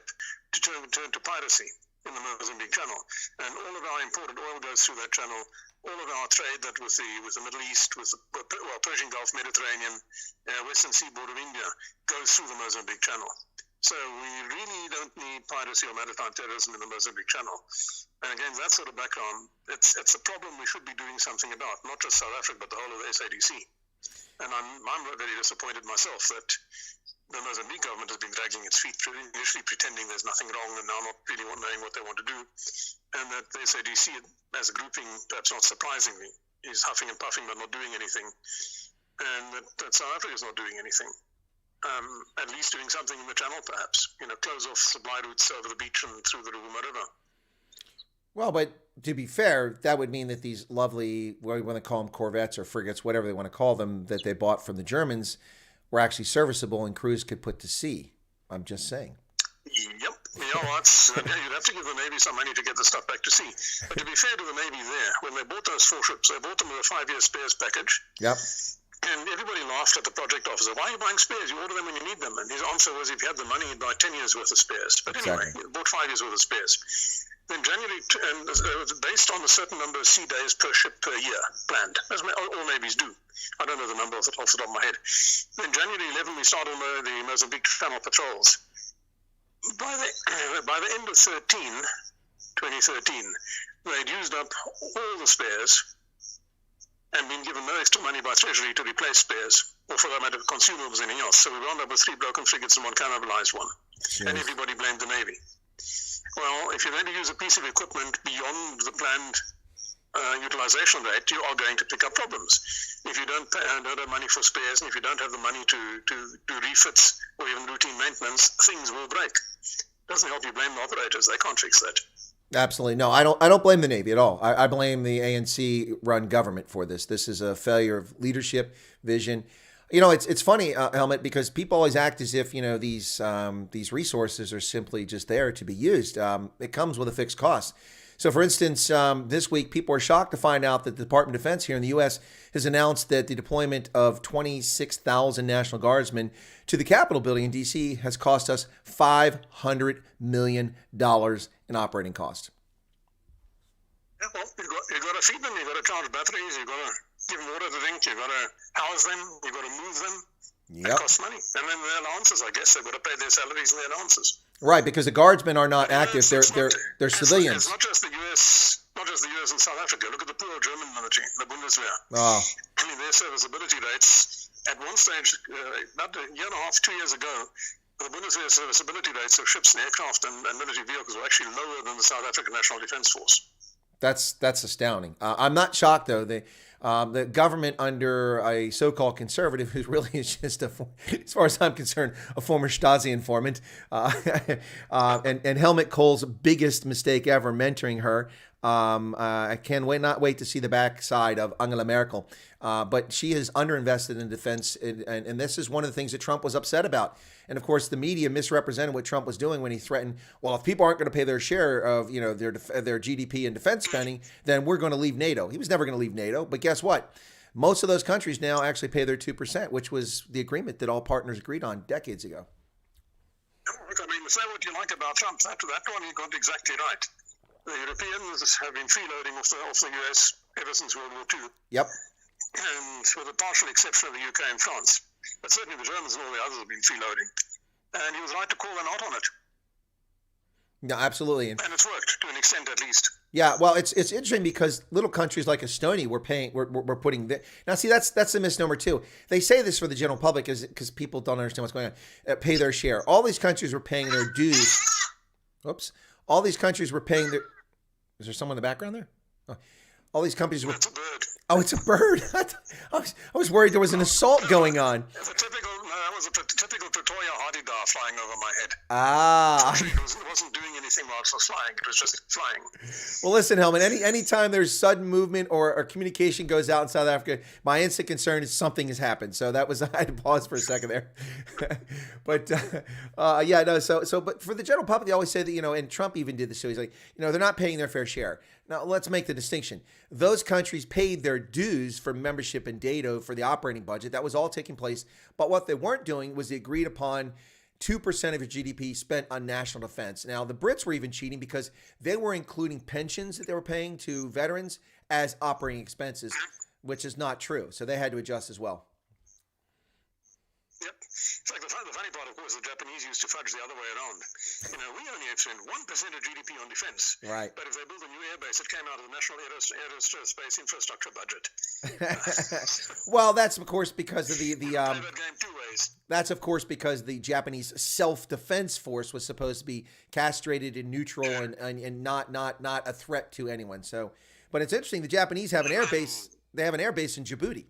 to turn to piracy in the Mozambique Channel. And all of our imported oil goes through that channel. All of our trade that with the Middle East, with the Persian Gulf, Mediterranean, Western Seaboard of India, goes through the Mozambique Channel. So we really don't need piracy or maritime terrorism in the Mozambique Channel. And again, that sort of background, it's a problem we should be doing something about, not just South Africa, but the whole of the SADC. And I'm very disappointed myself that the Mozambique government has been dragging its feet, initially pretending there's nothing wrong and now not really knowing what they want to do. And that the SADC, as a grouping, perhaps not surprisingly, is huffing and puffing but not doing anything. And that South Africa is not doing anything. At least doing something in the channel, perhaps. Close off supply routes over the beach and through the Ruvuma River. Well, but to be fair, that would mean that these lovely, what do you want to call them, corvettes or frigates, whatever they want to call them, that they bought from the Germans were actually serviceable and crews could put to sea. I'm just saying. Yep. You'd have to give the Navy some money to get the stuff back to sea. But to be fair to the Navy there, when they bought those 4 ships, they bought them with a 5-year spares package. Yep. And everybody laughed at the project officer. Why are you buying spares? You order them when you need them. And his answer was, if you had the money, you'd buy 10 years worth of spares. But anyway, he bought 5 years worth of spares. Then January, and it was based on a certain number of sea days per ship per year planned, as all navies do. I don't know the number off the top of my head. Then January 11, we started the Mozambique Channel patrols. By the end of 2013, they'd used up all the spares and been given no extra money by Treasury to replace spares, or for that matter, consumables, anything else. So we wound up with 3 broken frigates and 1 cannibalized one. Yes. And everybody blamed the Navy. Well, if you're going to use a piece of equipment beyond the planned utilization rate, you are going to pick up problems. If you don't have money for spares, and if you don't have the money to do refits or even routine maintenance, things will break. Doesn't help you blame the operators. They can't fix that. Absolutely. No, I don't blame the Navy at all. I blame the ANC-run government for this. This is a failure of leadership, vision. It's funny, Helmut, because people always act as if, these resources are simply just there to be used. It comes with a fixed cost. So, for instance, this week, people are shocked to find out that the Department of Defense here in the U.S. has announced that the deployment of 26,000 National Guardsmen to the Capitol building in D.C. has cost us $500 million in operating costs. Yeah, well, you've got to feed them, you've got to charge batteries, you've got to give them water to drink, you've got to house them, you've got to move them. Yep. It costs money. And then the allowances, I guess, they've got to pay their salaries and their allowances. Right, because the guardsmen are not active; they're civilians. It's not just the U.S. and South Africa. Look at the poor German military, the Bundeswehr. Oh. I mean, their serviceability rates at one stage, about a year and a half, 2 years ago, the Bundeswehr serviceability rates of ships and aircraft and military vehicles were actually lower than the South African National Defense Force. That's astounding. I'm not shocked though. The government under a so-called conservative, who really is just, as far as I'm concerned, a former Stasi informant, and Helmut Kohl's biggest mistake ever, mentoring her. I not wait to see the backside of Angela Merkel. But she is underinvested in defense, and this is one of the things that Trump was upset about. And of course, the media misrepresented what Trump was doing when he threatened, well, if people aren't going to pay their share of their GDP and defense spending, then we're going to leave NATO. He was never going to leave NATO. But guess what? Most of those countries now actually pay their 2%, which was the agreement that all partners agreed on decades ago. Look, I mean, say what you like about Trump, that one he got exactly right. The Europeans have been freeloading off the US ever since World War II. Yep. And with a partial exception of the UK and France. But certainly the Germans and all the others have been freeloading. And he was right to call them out on it. No, absolutely. And it's worked to an extent at least. Yeah, well, it's interesting because little countries like Estonia we're putting now. See, that's the misnomer too. They say this for the general public because people don't understand what's going on. Pay their share. All these countries were paying their dues. Oops. All these countries were paying their. Is there someone in the background there? Oh. All these companies were. It's a bird. Oh, it's a bird. I was worried there was an assault going on. It's a typical. No, that was a typical Pretoria Hardy-Dar flying over my head. It wasn't doing anything while it was flying. It was just flying. Well, listen, Helmoed, any time there's sudden movement or communication goes out in South Africa, my instant concern is something has happened. So that was, I had to pause for a second there. But but for the general public, they always say that, and Trump even did this. So he's like, they're not paying their fair share. Now, let's make the distinction. Those countries paid their dues for membership in NATO for the operating budget. That was all taking place. But what they weren't doing was the agreed upon 2% of your GDP spent on national defense. Now, the Brits were even cheating because they were including pensions that they were paying to veterans as operating expenses, which is not true. So they had to adjust as well. Yep. In fact, the funny part, of course, the Japanese used to fudge the other way around. We only have spent 1% of GDP on defense. Right. But if they built a new airbase, it came out of the National Aerospace Infrastructure Budget. Well, that's, of course, because of the play that game two ways. That's, of course, because the Japanese self-defense force was supposed to be castrated and neutral and not a threat to anyone. So, but it's interesting. The Japanese have an airbase. They have an airbase in Djibouti.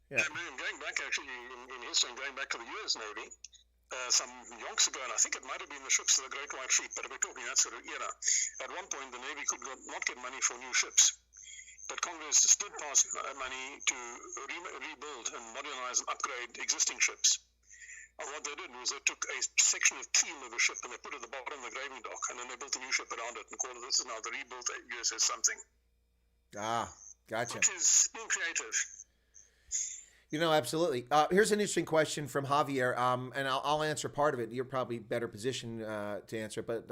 Yeah. Going back, actually, in history, going back to the US Navy, some yonks ago, and I think it might have been the ships of the Great White Fleet, but we're talking that sort of era. At one point, the Navy could not get money for new ships, but Congress did pass money to rebuild and modernize and upgrade existing ships. And what they did was they took a section of keel of a ship and they put it at the bottom of the graving dock, and then they built a new ship around it and called it, this is now the rebuilt USS something. Ah, gotcha. Which is being creative. Absolutely. Here's an interesting question from Javier, and I'll answer part of it. You're probably better positioned to answer it, but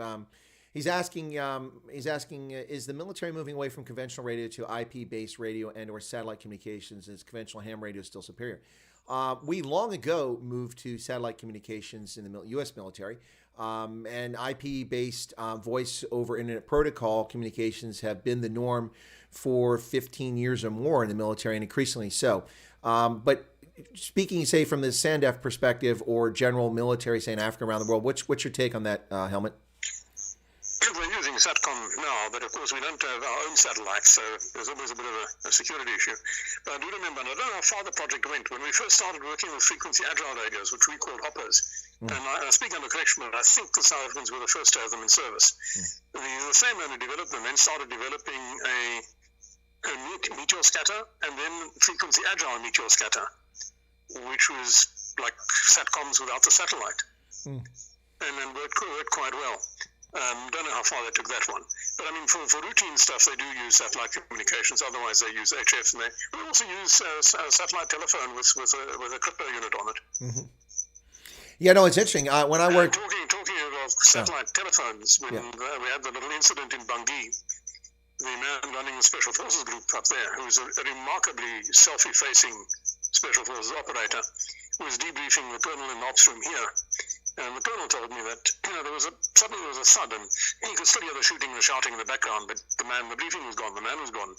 he's asking, is the military moving away from conventional radio to IP-based radio and/or satellite communications? Is conventional ham radio still superior? We long ago moved to satellite communications in the U.S. military, and IP-based voice over internet protocol communications have been the norm for 15 years or more in the military, and increasingly so. But speaking, say, from the SANDF perspective or general military, say, in Africa, around the world, what's your take on that, Helmoed? We're using SATCOM now, but of course we don't have our own satellites, so there's always a bit of a security issue. But I do remember, and I don't know how far the project went, when we first started working with frequency agile radios, which we called hoppers. And I speak under correction, but I think the South Africans were the first to have them in service. The same man who developed them then started developing a meteor scatter and then frequency agile meteor scatter, which was like SATCOMs without the satellite, and then worked quite well. Don't know how far they took that one, but I mean for routine stuff they do use satellite communications. Otherwise they use HF, and we also use satellite telephone with a crypto unit on it. Mm-hmm. Yeah, no, it's interesting. When I worked talking about satellite telephones, when we had the little incident in Bangui. The man running the Special Forces group up there, who was a remarkably self-effacing Special Forces operator, was debriefing the colonel in the ops room here. And the colonel told me that suddenly there was a thud, and he could still hear the shooting and the shouting in the background, but the briefing was gone, the man was gone.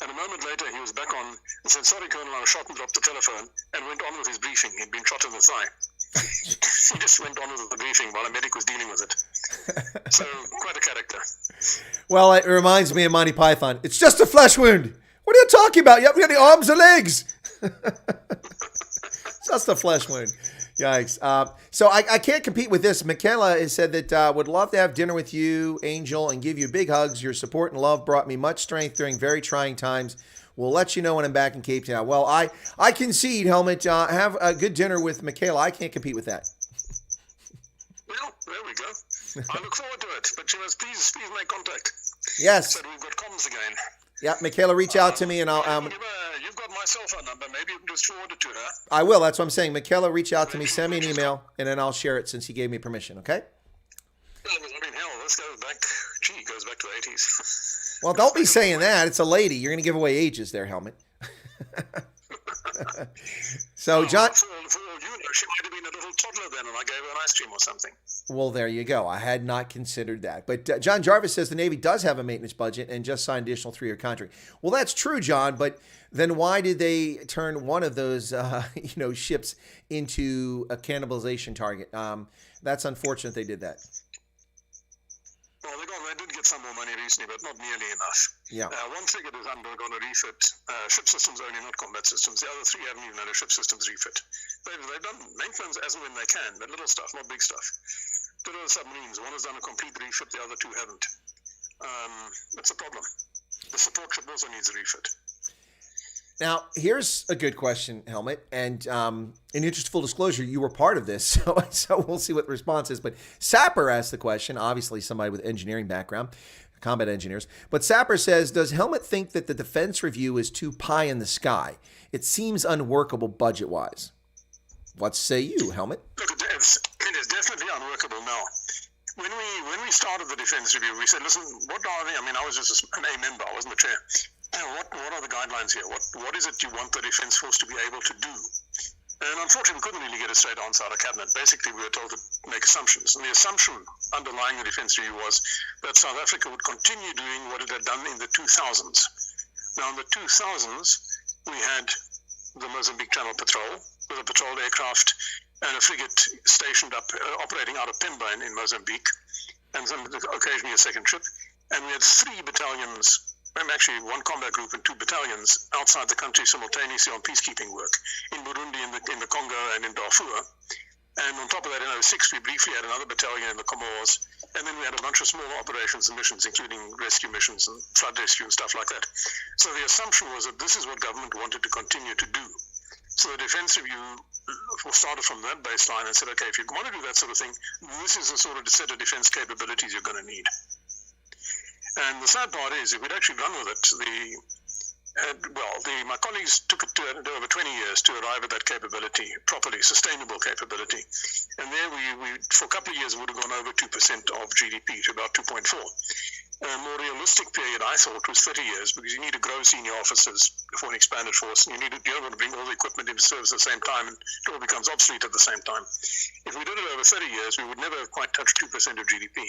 And a moment later he was back on and said, sorry colonel, I was shot, and dropped the telephone and went on with his briefing. He'd been shot in the thigh. He just went on with the briefing while a medic was dealing with it. So, quite a character. Well, it reminds me of Monty Python. It's just a flesh wound. What are you talking about? You haven't got any arms or legs. It's just a flesh wound. Yikes. So I can't compete with this. Michaela has said that would love to have dinner with you, Angel, and give you big hugs. Your support and love brought me much strength during very trying times. We'll let you know when I'm back in Cape Town. Well, I concede, Helmoed. Have a good dinner with Michaela. I can't compete with that. Well, there we go. I look forward to it. But you must please make contact. Yes. So we've got comms again. Yeah, Michaela, reach out to me and I'll... You've got my cell phone number. Maybe you can just forward it to her. I will. That's what I'm saying. Michaela, reach out to me. Send me an email, and then I'll share it since he gave me permission, okay? Well, I mean, hell, this goes back... Gee, goes back to the 80s. Well, don't be saying that. It's a lady. You're going to give away ages there, Helmoed. So, John... For all you know, she might have been a little toddler then, and I gave her an ice cream or something. Well, there you go. I had not considered that. But John Jarvis says the Navy does have a maintenance budget and just signed an additional 3-year contract. Well, that's true, John, but then why did they turn one of those ships into a cannibalization target? That's unfortunate they did that. Well, they did get triggered some more money recently, but not nearly enough. Yeah. One frigate is undergone a refit. Ship systems only, not combat systems. The other three haven't even had a ship systems refit. They've done maintenance as and when they can, but little stuff, not big stuff. The little submarines, one has done a complete refit, the other two haven't. It's a problem. The support ship also needs a refit. Now, here's a good question, Helmoed. And in interest of full disclosure, you were part of this, so we'll see what the response is. But Sapper asked the question, obviously somebody with engineering background, combat engineers. But Sapper says, does Helmoed think that the defense review is too pie in the sky? It seems unworkable budget-wise. What say you, Helmoed? Look, it is definitely unworkable now. When we started the defense review, we said, listen, what are they? I mean, I was just an A member, I wasn't the chair. What are the guidelines here? What is it you want the defense force to be able to do? And unfortunately, we couldn't really get a straight answer out of cabinet. Basically, we were told to make assumptions. And the assumption underlying the defense review was that South Africa would continue doing what it had done in the 2000s. Now, in the 2000s, we had the Mozambique Channel Patrol with a patrol aircraft and a frigate stationed up, operating out of Pemba in Mozambique, and occasionally a second ship. And we had 3 battalions, actually 1 combat group and 2 battalions outside the country simultaneously on peacekeeping work in Burundi, in the Congo, and in Darfur. And on top of that, in 2006, we briefly had another battalion in the Comores, and then we had a bunch of smaller operations and missions, including rescue missions and flood rescue and stuff like that. So the assumption was that this is what government wanted to continue to do. So the defense review started from that baseline and said, okay, if you want to do that sort of thing, this is the sort of set of defense capabilities you're going to need. And the sad part is, if we'd actually run with it, my colleagues took it to over 20 years to arrive at that capability, properly, sustainable capability. And there we for a couple of years, would have gone over 2% of GDP to about 2.4. A more realistic period, I thought, was 30 years, because you need to grow senior officers for an expanded force, and you don't want to bring all the equipment into service at the same time, and it all becomes obsolete at the same time. If we did it over 30 years, we would never have quite touched 2% of GDP.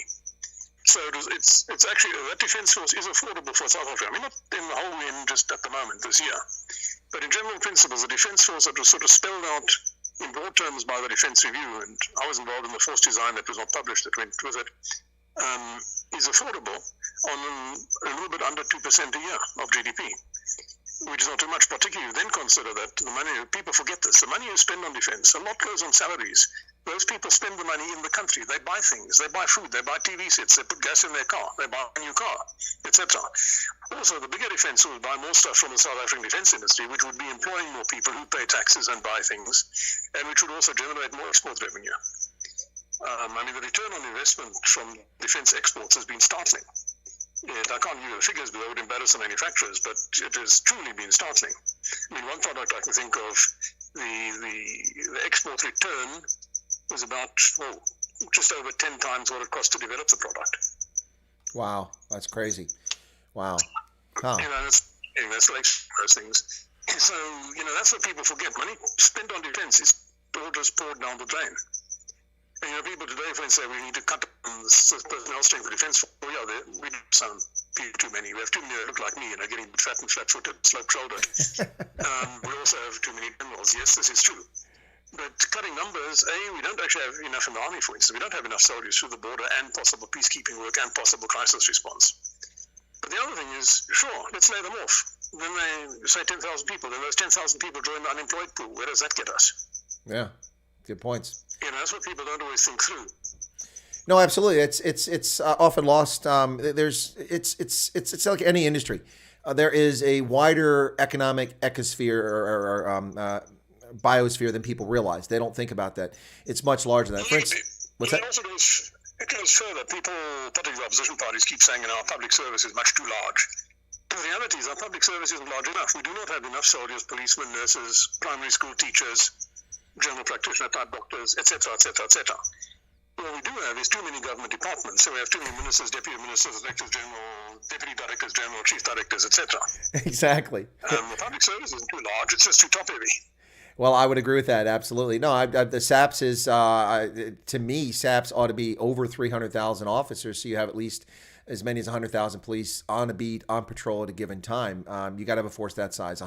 So it's actually, that defense force is affordable for South Africa. I mean, not in the whole end just at the moment this year, but in general principles, the defense force that was sort of spelled out in broad terms by the defense review, and I was involved in the force design that was not published that went with it, is affordable on a little bit under 2% a year of GDP, which is not too much, particularly then consider that the money, people forget this, the money you spend on defense, a lot goes on salaries. Those people spend the money in the country. They buy things, they buy food, they buy TV sets, they put gas in their car, they buy a new car, etc. Also, the bigger defense will buy more stuff from the South African defense industry, which would be employing more people who pay taxes and buy things, and which would also generate more export revenue. I mean, the return on investment from defense exports has been startling. I can't give you the figures, but that would embarrass the manufacturers, but it has truly been startling. I mean, one product I can think of, the export return was about just over 10 times what it cost to develop the product. Wow, that's crazy. Wow. Huh. That's like those things. So, that's what people forget. Money spent on defense is all just poured down the drain. And, people today, for instance, say we need to cut the personnel strength for defense. Well, yeah, we do sound too many. We have too many that look like me, getting fat and flat-footed, slope-shouldered. We also have too many generals. Yes, this is true. But cutting numbers, we don't actually have enough in the army, for instance. We don't have enough soldiers through the border and possible peacekeeping work and possible crisis response. But the other thing is, sure, let's lay them off. Then they say 10,000 people. Then those 10,000 people join the unemployed pool. Where does that get us? Yeah, good points. That's what people don't always think through. No, absolutely. It's often lost. It's like any industry. There is a wider economic ecosphere or biosphere than people realize. They don't think about that. It's much larger than that. For instance, what's that? It goes further. People, particularly opposition parties, keep saying our public service is much too large. The reality is our public service isn't large enough. We do not have enough soldiers, policemen, nurses, primary school teachers, general practitioner type doctors, etc., etc., etc. What we do have is too many government departments. So we have too many ministers, deputy ministers, directors general, deputy directors general, chief directors, etc. Exactly. The public service isn't too large. It's just too top heavy. Well, I would agree with that. Absolutely. No, the SAPS is, to me, SAPS ought to be over 300,000 officers. So you have at least as many as 100,000 police on a beat, on patrol at a given time. You got to have a force that size.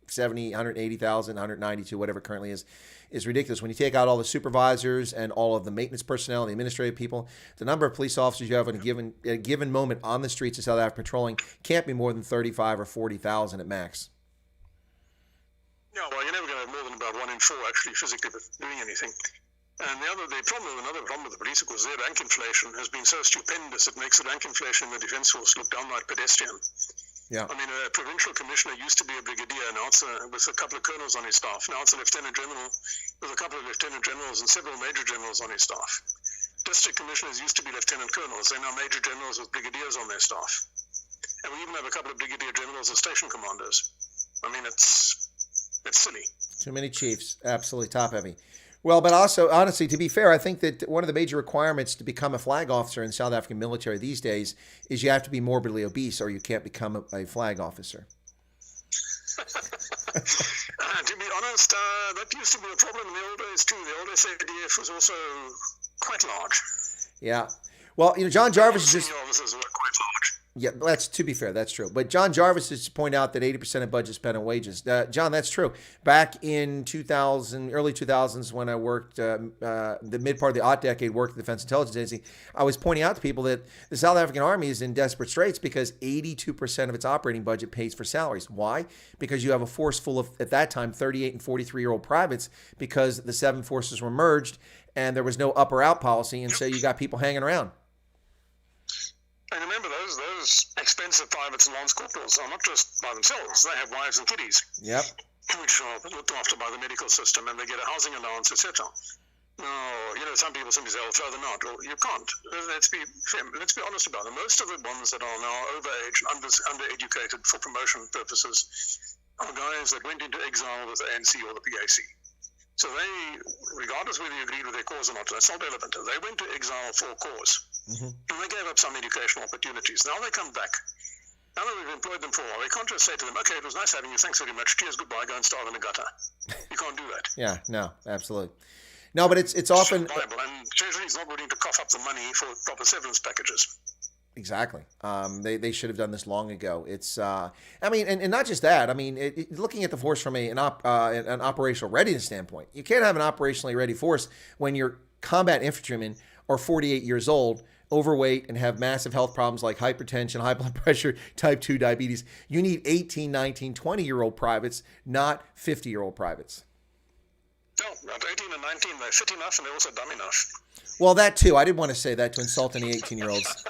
170, 180,000, 192, whatever it currently is ridiculous. When you take out all the supervisors and all of the maintenance personnel, the administrative people, the number of police officers you have at a given moment on the streets of South Africa patrolling can't be more than 35 or 40,000 at max. Yeah, well, you're never going to have more than about 1 in 4 actually physically doing anything. And another problem with the police, of course, their rank inflation has been so stupendous it makes the rank inflation in the defense force look downright pedestrian. Yeah. I mean, a provincial commissioner used to be a brigadier, now it's with a couple of colonels on his staff. Now it's a lieutenant general with a couple of lieutenant generals and several major generals on his staff. District commissioners used to be lieutenant colonels. They're now major generals with brigadiers on their staff. And we even have a couple of brigadier generals as station commanders. I mean, it's silly. Too many chiefs. Absolutely top heavy. Well, but also, honestly, to be fair, I think that one of the major requirements to become a flag officer in South African military these days is you have to be morbidly obese or you can't become a flag officer. To be honest, that used to be a problem in the old days too. The old SADF was also quite large. Yeah. Well, John Jarvis is just... Senior officers were quite large. Yeah, that's, to be fair, that's true. But John Jarvis is to point out that 80% of budget spent on wages. John, that's true. Back in early 2000s, when I worked the mid part of the aught decade, worked at the Defense Intelligence Agency, I was pointing out to people that the South African Army is in desperate straits because 82% of its operating budget pays for salaries. Why? Because you have a force full of, at that time, 38 and 43-year-old privates because the 7 forces were merged and there was no up or out policy, and so you got people hanging around. And remember, those expensive privates and lance corporals are not just by themselves. They have wives and kiddies. Yep. Which are looked after by the medical system, and they get a housing allowance, etc. No, some people simply say, "I'll throw them out." Or you can't. Let's be honest about them. Most of the ones that are now overage and undereducated for promotion purposes are guys that went into exile with the ANC or the PAC. So they, regardless whether you agreed with their cause or not, that's not relevant. They went to exile for a cause. Mm-hmm. And they gave up some educational opportunities. Now they come back. Now that we've employed them for a while, we can't just say to them, "Okay, it was nice having you. Thanks very much. Cheers, goodbye. Go and starve in the gutter." You can't do that. Yeah, no, absolutely. No, but it's often... And Treasury's not willing to cough up the money for proper severance packages. Exactly. They should have done this long ago. It's, and not just that. I mean, looking at the force from an operational readiness standpoint, you can't have an operationally ready force when your combat infantrymen are 48 years old, overweight, and have massive health problems like hypertension, high blood pressure, type 2 diabetes. You need 18, 19, 20-year-old privates, not 50-year-old privates. No, at 18 and 19, they're fit enough and they're also dumb enough. Well, that too. I didn't want to say that to insult any 18-year-olds.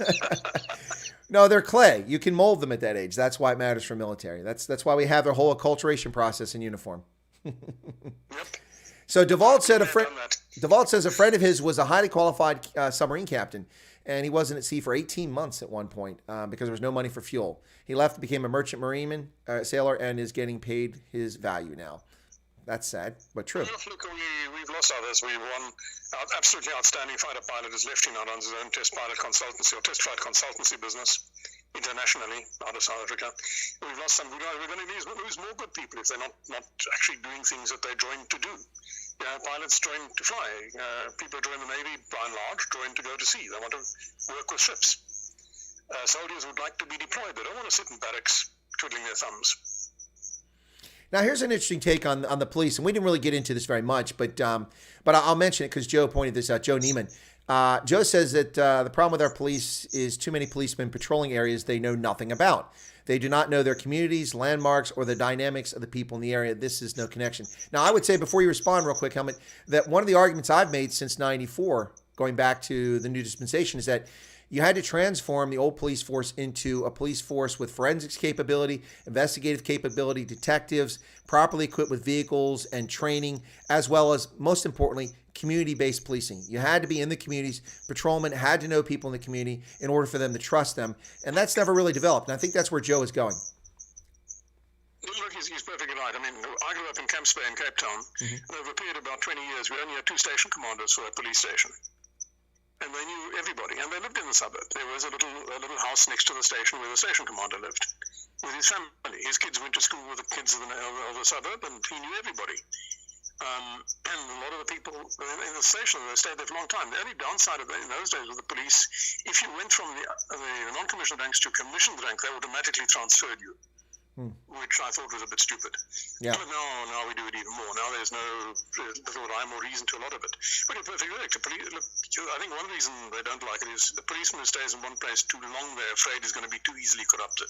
No, they're clay. You can mold them at that age. That's why it matters for military. That's why we have their whole acculturation process in uniform. Yep. So Duvall said Duvall says a friend of his was a highly qualified submarine captain, and he wasn't at sea for 18 months at one point because there was no money for fuel. He left, became a merchant marine sailor, and is getting paid his value now. That's sad, but true. Look, we've lost others. We've won. Our absolutely outstanding fighter pilot is left now, runs his own test pilot consultancy or test flight consultancy business internationally out of South Africa. We've lost some. We're going to lose more good people if they're not actually doing things that they joined to do. Pilots join to fly. People join the Navy, by and large, join to go to sea. They want to work with ships. Soldiers would like to be deployed. They don't want to sit in barracks twiddling their thumbs. Now, here's an interesting take on the police, and we didn't really get into this very much, but I'll mention it because Joe pointed this out, Joe Neiman. Joe says that the problem with our police is too many policemen patrolling areas they know nothing about. They do not know their communities, landmarks, or the dynamics of the people in the area. This is no connection. Now, I would say, before you respond real quick, Helmoed, that one of the arguments I've made since 94, going back to the new dispensation, is that you had to transform the old police force into a police force with forensics capability, investigative capability, detectives, properly equipped with vehicles and training, as well as, most importantly, community-based policing. You had to be in the communities. Patrolmen had to know people in the community in order for them to trust them. And that's never really developed. And I think that's where Joe is going. Look, he's perfectly right. I mean, I grew up in Camps Bay in Cape Town. Mm-hmm. And over a period of about 20 years, we only had 2 station commanders for a police station. And they knew everybody, and they lived in the suburb. There was a little house next to the station where the station commander lived with his family. His kids went to school with the kids of the suburb, and he knew everybody. And a lot of the people in the station, they stayed there for a long time. The only downside of in those days with the police, if you went from the non-commissioned ranks to commissioned rank, they automatically transferred you. which I thought was a bit stupid. Yeah. But now we do it even more. Now there's no little rhyme or reason to a lot of it. But you're perfectly correct. I think one reason they don't like it is the policeman who stays in one place too long, they're afraid is going to be too easily corrupted.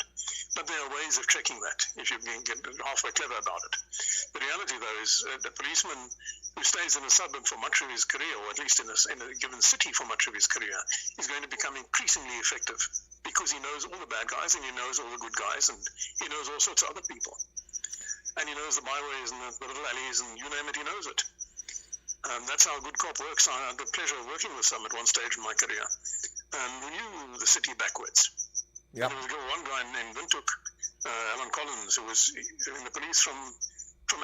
But there are ways of checking that if you can get halfway clever about it. The reality, though, is the policeman who stays in a suburb for much of his career, or at least in a given city for much of his career, is going to become increasingly effective because he knows all the bad guys and he knows all the good guys and he knows all sorts of other people. And he knows the byways and the little alleys and you name it, he knows it. That's how good cop works. I had the pleasure of working with some at one stage in my career. We knew the city backwards. Yep. There was one guy named Windhoek, Alan Collins, who was in the police from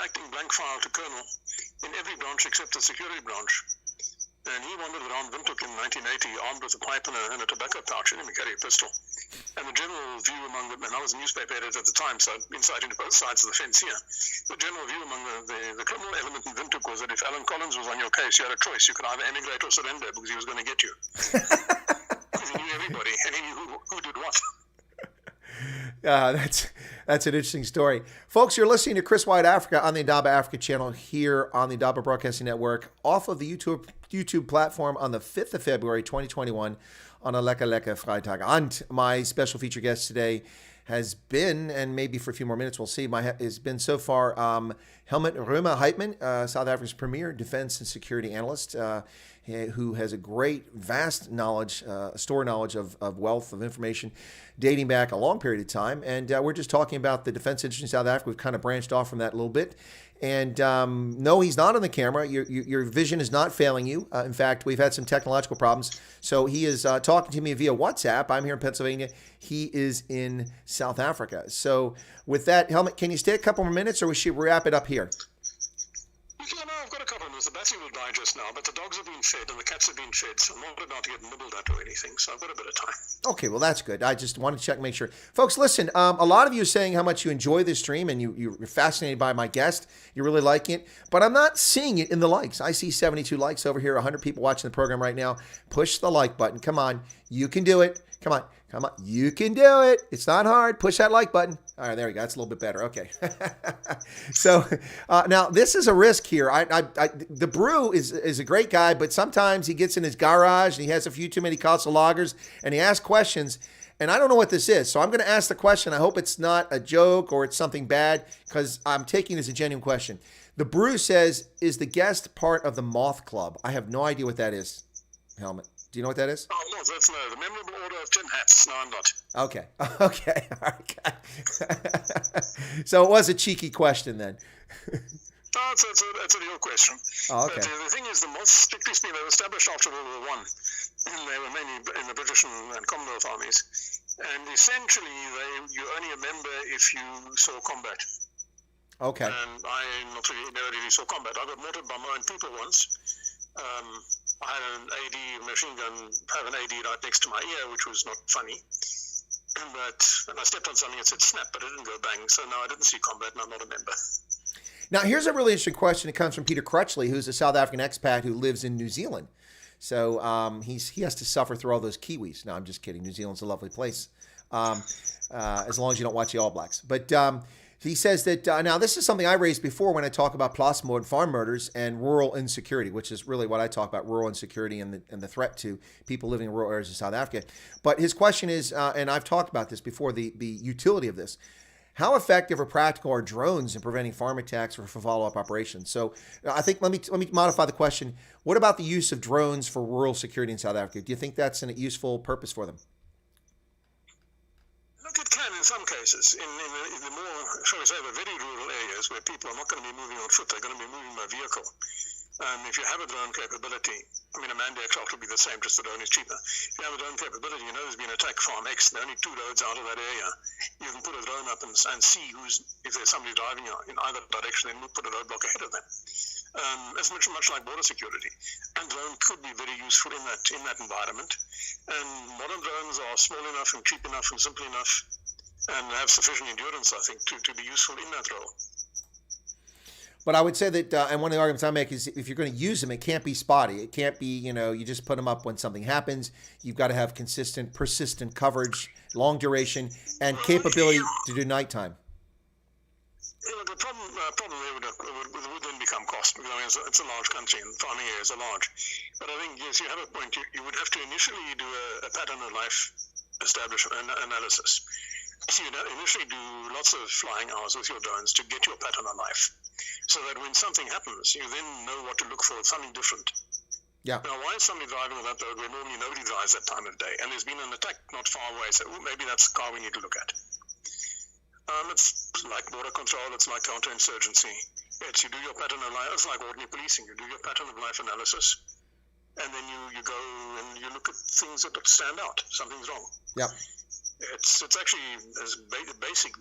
acting blank file to colonel in every branch except the security branch. And he wandered around Windhoek in 1980 armed with a pipe and a tobacco pouch. He didn't carry a pistol. And the general view among them, and I was a newspaper editor at the time, so insight into both sides of the fence here. The general view among the criminal element in Windhoek was that if Alan Collins was on your case, you had a choice. You could either emigrate or surrender because he was going to get you. Because he knew everybody and he knew who did what. That's an interesting story. Folks, you're listening to Chris White Africa on the Indaba Africa channel here on the Indaba Broadcasting Network off of the YouTube platform on the 5th of February, 2021 on a Lekker Lekker Freitag. And my special feature guest today has been, and maybe for a few more minutes we'll see, has been so far Helmoed Römer Heitman, South Africa's premier defense and security analyst, who has a great, vast knowledge, store knowledge of wealth of information dating back a long period of time. And we're just talking about the defense industry in South Africa. We've kind of branched off from that a little bit. And no, he's not on the camera. Your vision is not failing you. In fact, we've had some technological problems. So he is talking to me via WhatsApp. I'm here in Pennsylvania. He is in South Africa. So with that, Helmoed, can you stay a couple more minutes or we should wrap it up here? Yeah, no, I've got a couple of minutes. The battery will die just now, but the dogs have been fed and the cats have been fed, so I'm not about to get nibbled at or anything, so I've got a bit of time. Okay, well, that's good. I just wanted to check, make sure. Folks, listen, a lot of you are saying how much you enjoy this stream and you're fascinated by my guest. You're really liking it, but I'm not seeing it in the likes. I see 72 likes over here, 100 people watching the program right now. Push the like button. Come on. You can do it. Come on. You can do it. It's not hard. Push that like button. All right, there we go. That's a little bit better. Okay. So now this is a risk here. The brew is a great guy, but sometimes he gets in his garage and he has a few too many Castle lagers and he asks questions. And I don't know what this is. So I'm going to ask the question. I hope it's not a joke or it's something bad because I'm taking it as a genuine question. The brew says, is the guest part of the Moth Club? I have no idea what that is, Helmoed. Do you know what that is? Oh, no, that's no. The Memorable Order of Tin Hats. No, I'm not. Okay. All right. So it was a cheeky question then. No, it's a real question. Oh, okay. But the thing is, the moths, strictly speaking, they were established after World War I. And they were mainly in the British and Commonwealth armies. And essentially, you only a member if you saw combat. Okay. And I never really saw combat. I got mortared by my own people once. I had an AD machine gun, have an AD right next to my ear, which was not funny. And I stepped on something and said snap, but it didn't go bang. So no, I didn't see combat and I'm not a member. Now, here's a really interesting question. It comes from Peter Crutchley, who's a South African expat who lives in New Zealand. So he has to suffer through all those Kiwis. No, I'm just kidding. New Zealand's a lovely place, as long as you don't watch the All Blacks. But he says that, now this is something I raised before when I talk about plasmode farm murders and rural insecurity, which is really what I talk about, rural insecurity and the threat to people living in rural areas of South Africa. But his question is, and I've talked about this before, the utility of this. How effective or practical are drones in preventing farm attacks or for follow-up operations? So I think let me modify the question. What about the use of drones for rural security in South Africa? Do you think that's a useful purpose for them? Look, it can in some cases. In the more, shall we say, the very rural areas where people are not going to be moving on foot, they're going to be moving by vehicle. If you have a drone capability, I mean, a manned aircraft would be the same, just the drone is cheaper. If you have a drone capability, you know there's been an attack farm X, and there are only 2 roads out of that area. You can put a drone up and see if there's somebody driving in either direction, then put a roadblock ahead of them. It's much like border security. And drone could be very useful in that environment. And modern drones are small enough and cheap enough and simple enough and have sufficient endurance, I think, to be useful in that role. But I would say that, and one of the arguments I make is if you're going to use them, it can't be spotty. It can't be, you just put them up when something happens. You've got to have consistent, persistent coverage, long duration, and capability to do nighttime. The problem there would then become cost, because I mean, it's a large country and farming areas are large. But I think, yes, you have a point. You would have to initially do a pattern of life establishment analysis. So you'd initially do lots of flying hours with your drones to get your pattern of life, so that when something happens, you then know what to look for. It's something different. Yeah. Now, why is somebody driving on that road where normally nobody drives that time of day? And there's been an attack not far away, so maybe that's the car we need to look at. It's like border control, it's like counterinsurgency. You do your pattern of life, it's like ordinary policing. You do your pattern of life analysis, and then you go and you look at things that stand out. Something's wrong. Yeah. It's actually basic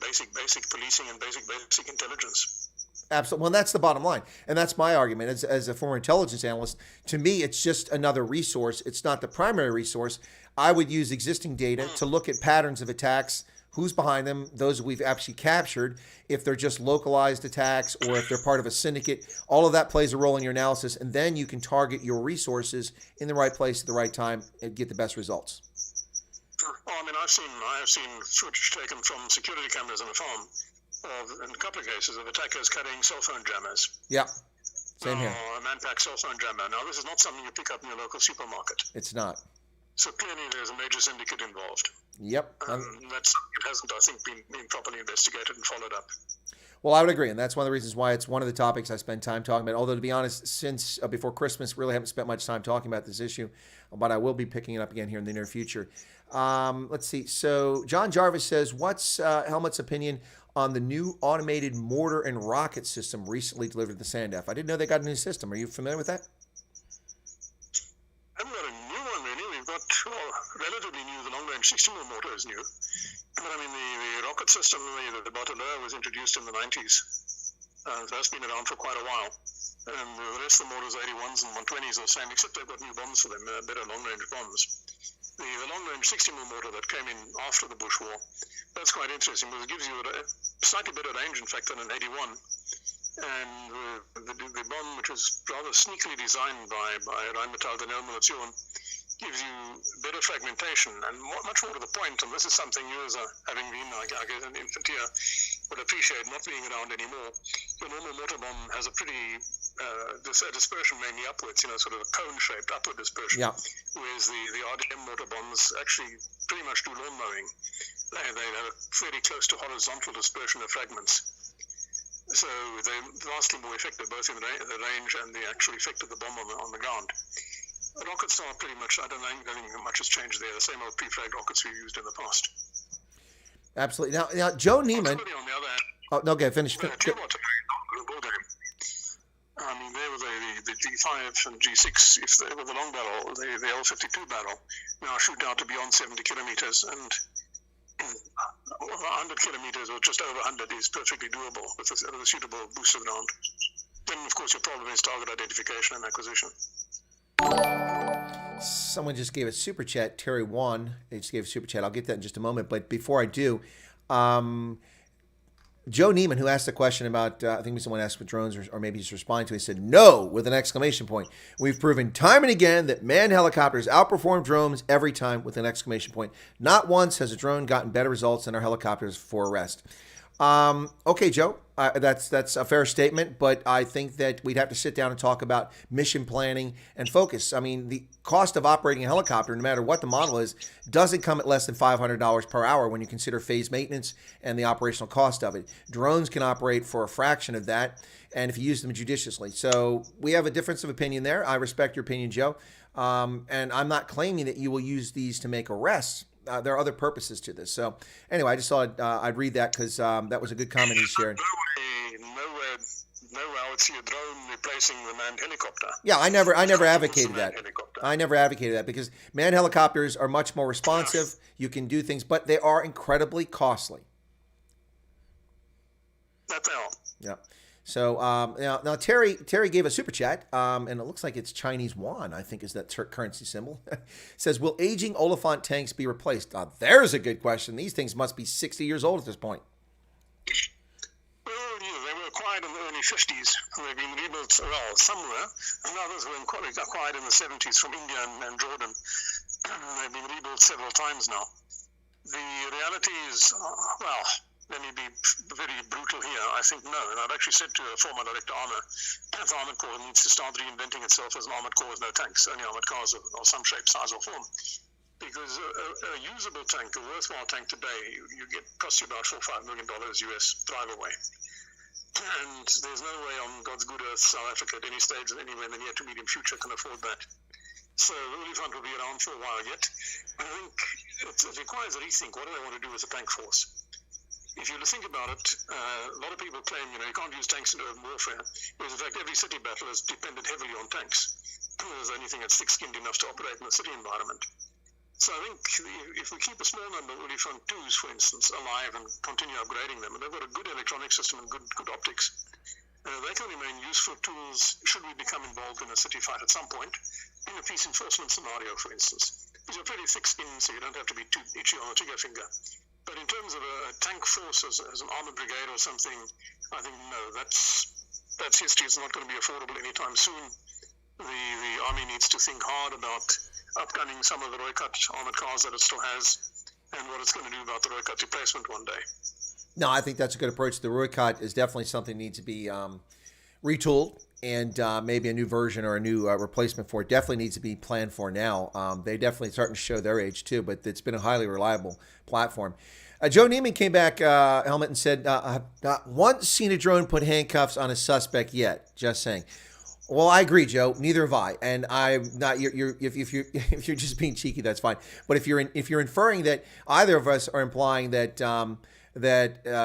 policing and basic intelligence. Absolutely. Well, that's the bottom line. And that's my argument as a former intelligence analyst. To me, it's just another resource. It's not the primary resource. I would use existing data to look at patterns of attacks, who's behind them, those we've actually captured, if they're just localized attacks or if they're part of a syndicate. All of that plays a role in your analysis, and then you can target your resources in the right place at the right time and get the best results. Well, I mean, I have seen footage taken from security cameras on a farm, in a couple of cases, of attackers carrying cell phone jammers. Yeah, same here. A man-packed cell phone jammer. Now, this is not something you pick up in your local supermarket. It's not. So clearly there's a major syndicate involved. Yep. It hasn't, I think, been properly investigated and followed up. Well, I would agree, and that's one of the reasons why it's one of the topics I spend time talking about. Although, to be honest, since before Christmas, really haven't spent much time talking about this issue, but I will be picking it up again here in the near future. Let's see. So John Jarvis says, what's Helmut's opinion on the new automated mortar and rocket system recently delivered to the SANDF? I didn't know they got a new system. Are you familiar with that? I haven't got a new one, really. We've got, relatively new, the long-range 60mm mortar is new. But I mean, the rocket system, the Bartoleur, was introduced in the 90s. That's been around for quite a while. And the rest of the mortars, 81s and 120s, are the same, except they've got new bombs for them, better long-range bombs. The long-range 60mm mortar that came in after the Bush War, that's quite interesting, because it gives you a slightly better range, in fact, than an 81. And the bomb, which was rather sneakily designed by Rheinmetall and Helmoed gives you better fragmentation and much more to the point. And this is something you, as having been, I guess, an infanteer, would appreciate not being around anymore. Your normal mortar bomb has a pretty dispersion mainly upwards, sort of a cone-shaped upward dispersion. Yeah. Whereas the RDM mortar bombs actually pretty much do lawn mowing. They have a fairly close to horizontal dispersion of fragments. So they're vastly more effective, both in the range and the actual effect of the bomb on the ground. The rockets are pretty much, I don't think much has changed there. The same old pre-flagged rockets we used in the past. Absolutely. Now Joe Neiman. On the other hand, okay, finish. I mean, there were the G5 and G6, if they were the long barrel, the L52 barrel, now shoot out to beyond 70 kilometers, and 100 kilometers or just over 100 is perfectly doable with a suitable booster round. Then, of course, your problem is target identification and acquisition. Someone just gave a super chat. Terry Wan, they just gave a super chat. I'll get that in just a moment. But before I do, Joe Neiman, who asked the question about, I think someone asked with drones, or maybe he's responding to it, he said, no, with an exclamation point. We've proven time and again that manned helicopters outperform drones every time with an exclamation point. Not once has a drone gotten better results than our helicopters for arrest. Okay, Joe, that's a fair statement, but I think that we'd have to sit down and talk about mission planning and focus. I mean, the cost of operating a helicopter, no matter what the model is, doesn't come at less than $500 per hour when you consider phase maintenance and the operational cost of it. Drones can operate for a fraction of that, and if you use them judiciously. So we have a difference of opinion there. I respect your opinion, Joe, and I'm not claiming that you will use these to make arrests. There are other purposes to this. So anyway, I just thought I'd read that because that was a good comment he shared. No way I would see a drone replacing the manned helicopter. Yeah, I never advocated that. I never advocated that because manned helicopters are much more responsive. You can do things, but they are incredibly costly. That they are. Yeah. So now Terry gave a super chat, and it looks like it's Chinese yuan, I think is that currency symbol. Says, will aging Oliphant tanks be replaced? There's a good question. These things must be 60 years old at this point. Well, they were acquired in the early 50s. They've been rebuilt, somewhere, and others were acquired in the 70s from India and Jordan. They've been rebuilt several times now. The reality is, let me be very brutal here. I think no. And I've actually said to a former director armor, the Armored Corps needs to start reinventing itself as an armored corps with no tanks, only armored cars of some shape, size, or form. Because a usable tank, a worthwhile tank today, costs you about $4-5 million US drive away. And there's no way on God's good earth, South Africa, at any stage, anywhere in the near to medium future, can afford that. So the Olifant will be around for a while yet. I think it requires a rethink. What do they want to do with the tank force? If you think about it, a lot of people claim, you can't use tanks in urban warfare. Whereas, in fact, every city battle has depended heavily on tanks. There's anything that's thick-skinned enough to operate in the city environment. So I think if we keep a small number of Olifant 2s, for instance, alive and continue upgrading them, and they've got a good electronic system and good optics, they can remain useful tools should we become involved in a city fight at some point, in a peace enforcement scenario, for instance. These are pretty thick-skinned, so you don't have to be too itchy on the trigger finger. But in terms of a tank force as an armored brigade or something, I think no, that's history. It's not going to be affordable anytime soon. The Army needs to think hard about upgunning some of the Rooikat armored cars that it still has, and what it's going to do about the Rooikat replacement one day. No, I think that's a good approach. The Rooikat is definitely something that needs to be retooled, and maybe a new version or a new replacement for it definitely needs to be planned for now. They definitely starting to show their age too, but it's been a highly reliable platform. Joe Neiman came back, Helmet, and said, not once seen a drone put handcuffs on a suspect yet. Just saying. Well, I agree, Joe. Neither have I, and I'm not. If you're just being cheeky, that's fine. But if you're inferring that either of us are implying that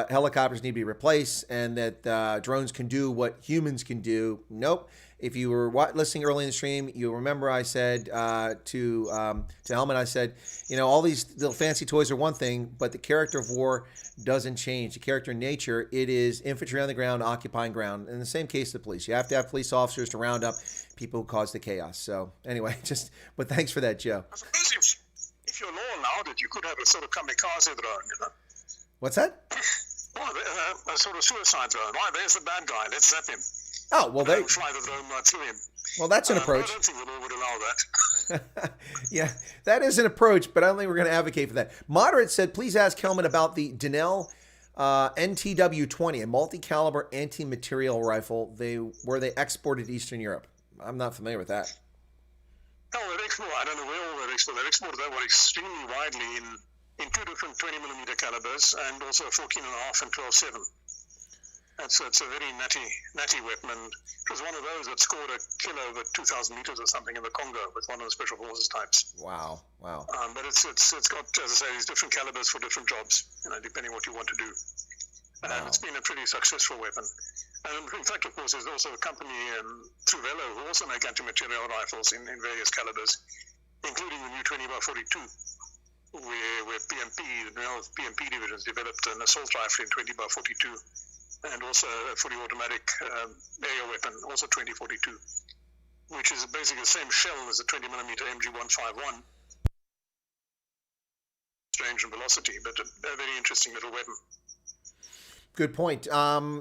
helicopters need to be replaced and that drones can do what humans can do, nope. If you were listening early in the stream, you'll remember I said to Helmet, I said, all these little fancy toys are one thing, but the character of war doesn't change. The character in nature, it is infantry on the ground, occupying ground. In the same case, the police. You have to have police officers to round up people who cause the chaos. So anyway, but thanks for that, Joe. I suppose if your law allowed it, you could have a sort of kamikaze drone, What's that? Well, a sort of suicide drone. Right, there's the bad guy. Let's zap him. Oh, well, they fly the drone right through him. Well, that's an approach. I don't think the law would allow that. Yeah, that is an approach, but I don't think we're going to advocate for that. Moderate said, please ask Kelman about the Denel NTW-20, a multi-caliber anti-material rifle where they exported to Eastern Europe. I'm not familiar with that. No, they've exported. I don't know where all they've exported. They've exported that one extremely widely in two different 20mm calibers and also 14.5 and 12.7. It's a very natty weapon, and it was one of those that scored a kill over 2,000 meters or something in the Congo with one of the special forces types. Wow. But it's got, as I say, these different calibers for different jobs, depending what you want to do. And it's been a pretty successful weapon. And in fact, of course, there's also a company, Truvelo, who also make anti-material rifles in various calibers, including the new 20x42, where PMP divisions developed an assault rifle in 20x42. And also a fully automatic air weapon, also 2042, which is basically the same shell as the 20mm MG151, range and velocity, but a very interesting little weapon. Good point.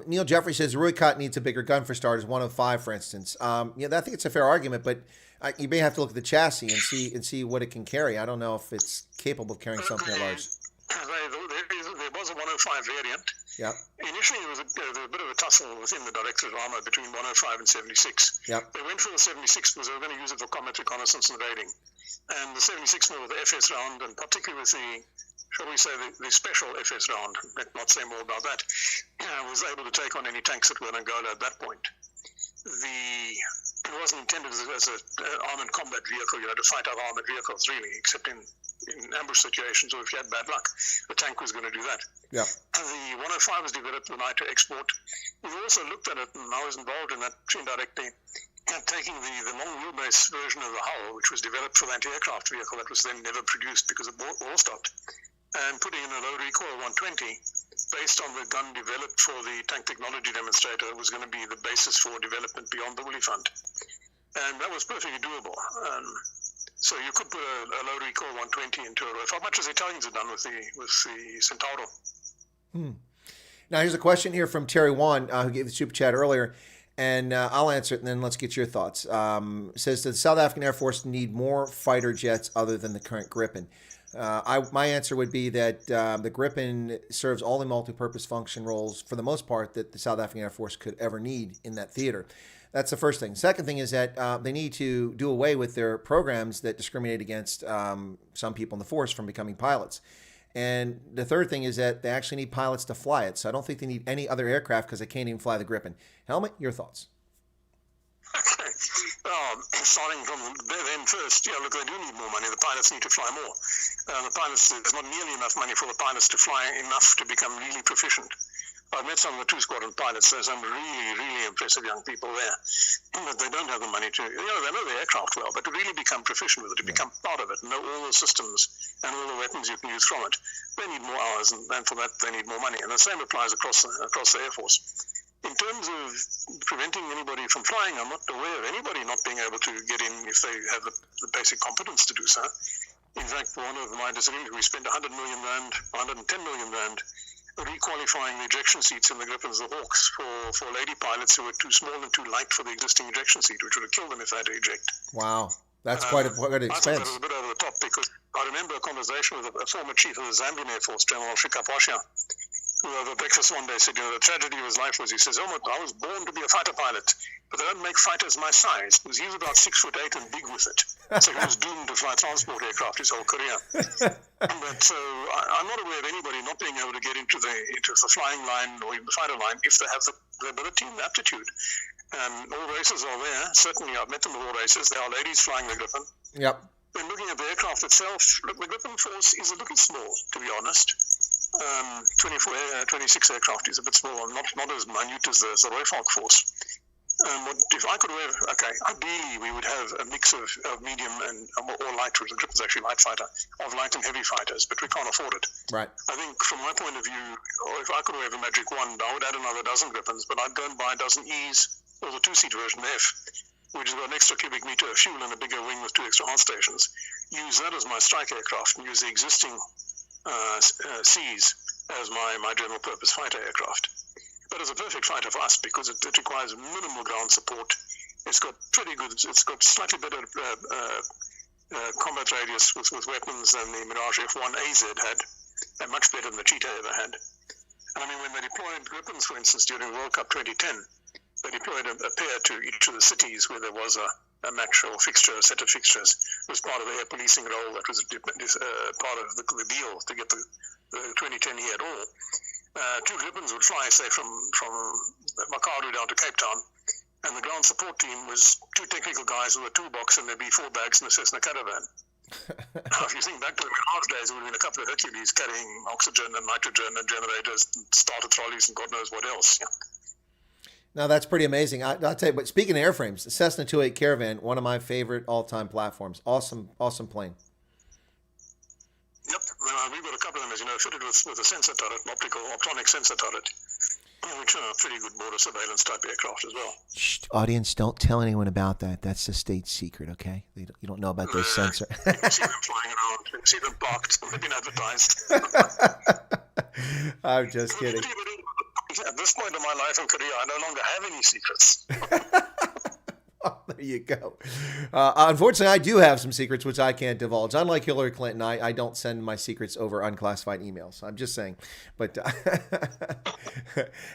Neil Jeffrey says Rooikat needs a bigger gun for starters, 105, for instance. I think it's a fair argument, but you may have to look at the chassis and see what it can carry. I don't know if it's capable of carrying something that large. There was a 105 variant. Yeah. Initially, there was a bit of a tussle within the Directorate of Armour between 105 and 76. Yeah. They went for the 76 because they were going to use it for combat reconnaissance and raiding. And the 76 more with the FS round, and particularly with the special FS round, let's not say more about that, was able to take on any tanks that were in Angola at that point. It wasn't intended as an armored combat vehicle, to fight other armored vehicles, really, except in ambush situations, or if you had bad luck, the tank was going to do that. Yeah. The 105 was developed with an eye to export. We've also looked at it, and I was involved in that indirectly, taking the long wheelbase version of the hull, which was developed for the anti-aircraft vehicle that was then never produced because the war stopped, and putting in a low recoil 120 based on the gun developed for the tank technology demonstrator that was going to be the basis for development beyond the Olifant. And that was perfectly doable. So you could put a low recoil 120 into a rifle, much as the Italians have done with the Centauro. Now here's a question here from Terry Wan, who gave the super chat earlier, and I'll answer it, and then let's get your thoughts. Says, does the South African Air Force need more fighter jets other than the current Gripen? My answer would be that the Gripen serves all the multi-purpose function roles for the most part that the South African Air Force could ever need in that theater. That's the first thing. Second thing is that they need to do away with their programs that discriminate against some people in the force from becoming pilots. And the third thing is that they actually need pilots to fly it. So I don't think they need any other aircraft because they can't even fly the Gripen. Helmut, your thoughts? Okay. Starting from them first, look, they do need more money. The pilots need to fly more. There's not nearly enough money for the pilots to fly enough to become really proficient. I've met some of the 2 squadron pilots. There's some really, really impressive young people there. But they don't have the money to, they know the aircraft well, but to really become proficient with it, to become part of it, know all the systems and all the weapons you can use from it, they need more hours, and for that they need more money. And the same applies across the Air Force. In terms of preventing anybody from flying, I'm not aware of anybody not being able to get in if they have the basic competence to do so. In fact, one of my disagreements, we spent 100 million rand, 110 million rand, requalifying the ejection seats in the Gripens, the Hawks, for lady pilots who were too small and too light for the existing ejection seat, which would have killed them if they had to eject. Wow. That's quite an expense. I thought that was a bit over the top because I remember a conversation with a former chief of the Zambian Air Force, General Shikapwasha, who over breakfast one day said, the tragedy of his life was, he says, I was born to be a fighter pilot, but they don't make fighters my size, because he was about 6'8" and big with it. So he was doomed to fly transport aircraft his whole career. But so I'm not aware of anybody not being able to get into the flying line or even the fighter line if they have the ability and the aptitude. All races are there. Certainly, I've met them at all races. There are ladies flying the Gripen. Yep. Then looking at the aircraft itself, look, the Gripen force is a little small, to be honest. 26 aircraft is a bit small, not as minute as the Roy Falk force. If I could have, ideally we would have a mix of medium and or light, which the Gripen's actually light fighter, of light and heavy fighters, but we can't afford it. Right. I think from my point of view, or if I could have a magic wand, I would add another dozen Gripens, but I'd go and buy a dozen E's, or the 2-seat version F, which has got an extra cubic meter of fuel and a bigger wing with 2 extra heart stations. Use that as my strike aircraft and use the existing C's as my general purpose fighter aircraft. But it's a perfect fighter for us because it requires minimal ground support. It's got it's got slightly better combat radius with weapons than the Mirage F1 AZ had, and much better than the Cheetah ever had. And I mean, when they deployed Gripens, for instance, during World Cup 2010, they deployed a pair to each of the cities where there was a match or fixture, a set of fixtures. It was part of the air policing role that was part of the deal to get the 2010 here at all. 2 Gripens would fly, say, from Makadu down to Cape Town, and the ground support team was 2 technical guys with a toolbox, and there'd be 4 bags in a Cessna Caravan. Now, if you think back to the Mirage days, it would have been a couple of Hercules carrying oxygen and nitrogen and generators, and starter trolleys, and God knows what else. Yeah. No, that's pretty amazing. I'll tell you, but speaking of airframes, the Cessna 208 Caravan, one of my favorite all-time platforms. Awesome plane. Yep, we've got a couple of them, as you know, fitted with a sensor turret, an optronic sensor turret, which are pretty good border surveillance type aircraft as well. Shh, audience, don't tell anyone about that. That's a state secret, okay? You don't know about those sensors. You can see them flying around. You can see them parked. They've been advertised. I'm just kidding. At this point in my life and career, I no longer have any secrets. Oh, there you go. Unfortunately, I do have some secrets which I can't divulge. Unlike Hillary Clinton, I don't send my secrets over unclassified emails. I'm just saying. But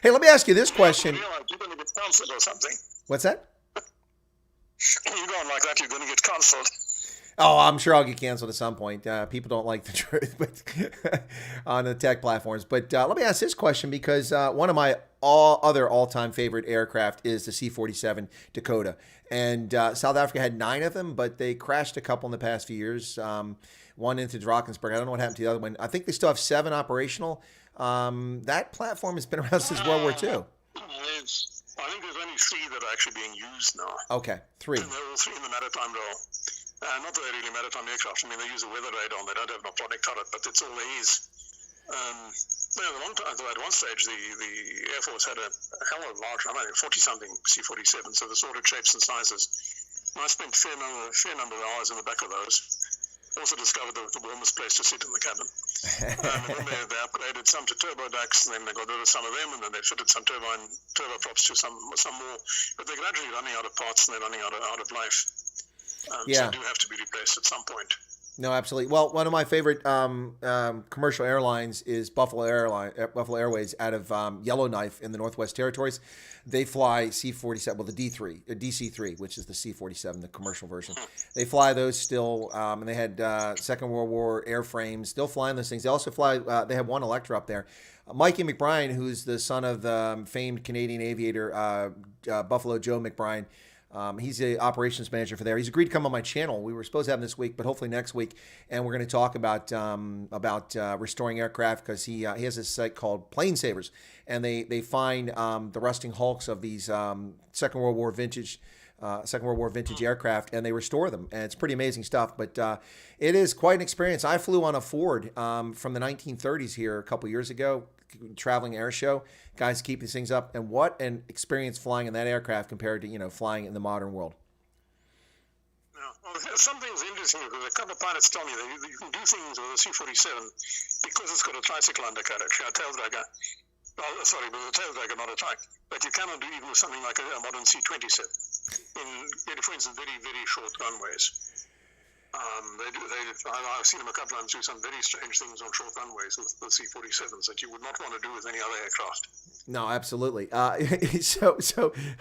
hey, let me ask you this question. You're going to get cancelled or something. What's that? You go on like that, you're going to get cancelled. Oh, I'm sure I'll get canceled at some point. People don't like the truth, but on the tech platforms. But let me ask this question because one of my other all-time favorite aircraft is the C-47 Dakota. And South Africa had 9 of them, but they crashed a couple in the past few years. One into Drakensberg. I don't know what happened to the other one. I think they still have 7 operational. That platform has been around since World War II. I think there's only 3 that are actually being used now. Okay, 3. And they're all 3 in the maritime role. Not that they're really maritime aircraft. I mean, they use a weather radar. They don't have an optronic turret, but it's all there is. A long time ago, at one stage, the Air Force had a hell of a large, 40-something C-47, so the sorted shapes and sizes. And I spent a fair number of hours in the back of those. Also discovered the warmest place to sit in the cabin. And then they upgraded some to turboducts, and then they got rid of some of them, and then they fitted some turboprops to some more. But they're gradually running out of parts, and they're running out of life. So they do have to be replaced at some point. No, absolutely. Well, one of my favorite commercial airlines is Buffalo Airways out of Yellowknife in the Northwest Territories. They fly C-47, well, the D3, DC-3, which is the C-47, the commercial version. They fly those still, and they had Second World War airframes, still flying those things. They also fly, they have one Electra up there. Mikey McBride, who's the son of the famed Canadian aviator Buffalo Joe McBride, he's the operations manager for there. He's agreed to come on my channel. We were supposed to have him this week, but hopefully next week. And we're going to talk about restoring aircraft, because he has this site called Plane Savers, and they find the rusting hulks of these Second World War vintage aircraft, and they restore them, and it's pretty amazing stuff. But it is quite an experience. I flew on a Ford from the 1930s here a couple years ago, traveling air show. Guys keep these things up, and what an experience flying in that aircraft compared to flying in the modern world. Yeah. Well, something's interesting, because a couple of pilots tell me that you can do things with a C-47 because it's got a tricycle undercarriage, a tail dragger. Well, sorry, but a tail dragger, not a trike. But you cannot do even with something like a modern C-27 in, for instance, very, very short runways. I've seen them a couple of times do some very strange things on short runways with C-47s that you would not want to do with any other aircraft. No, absolutely. So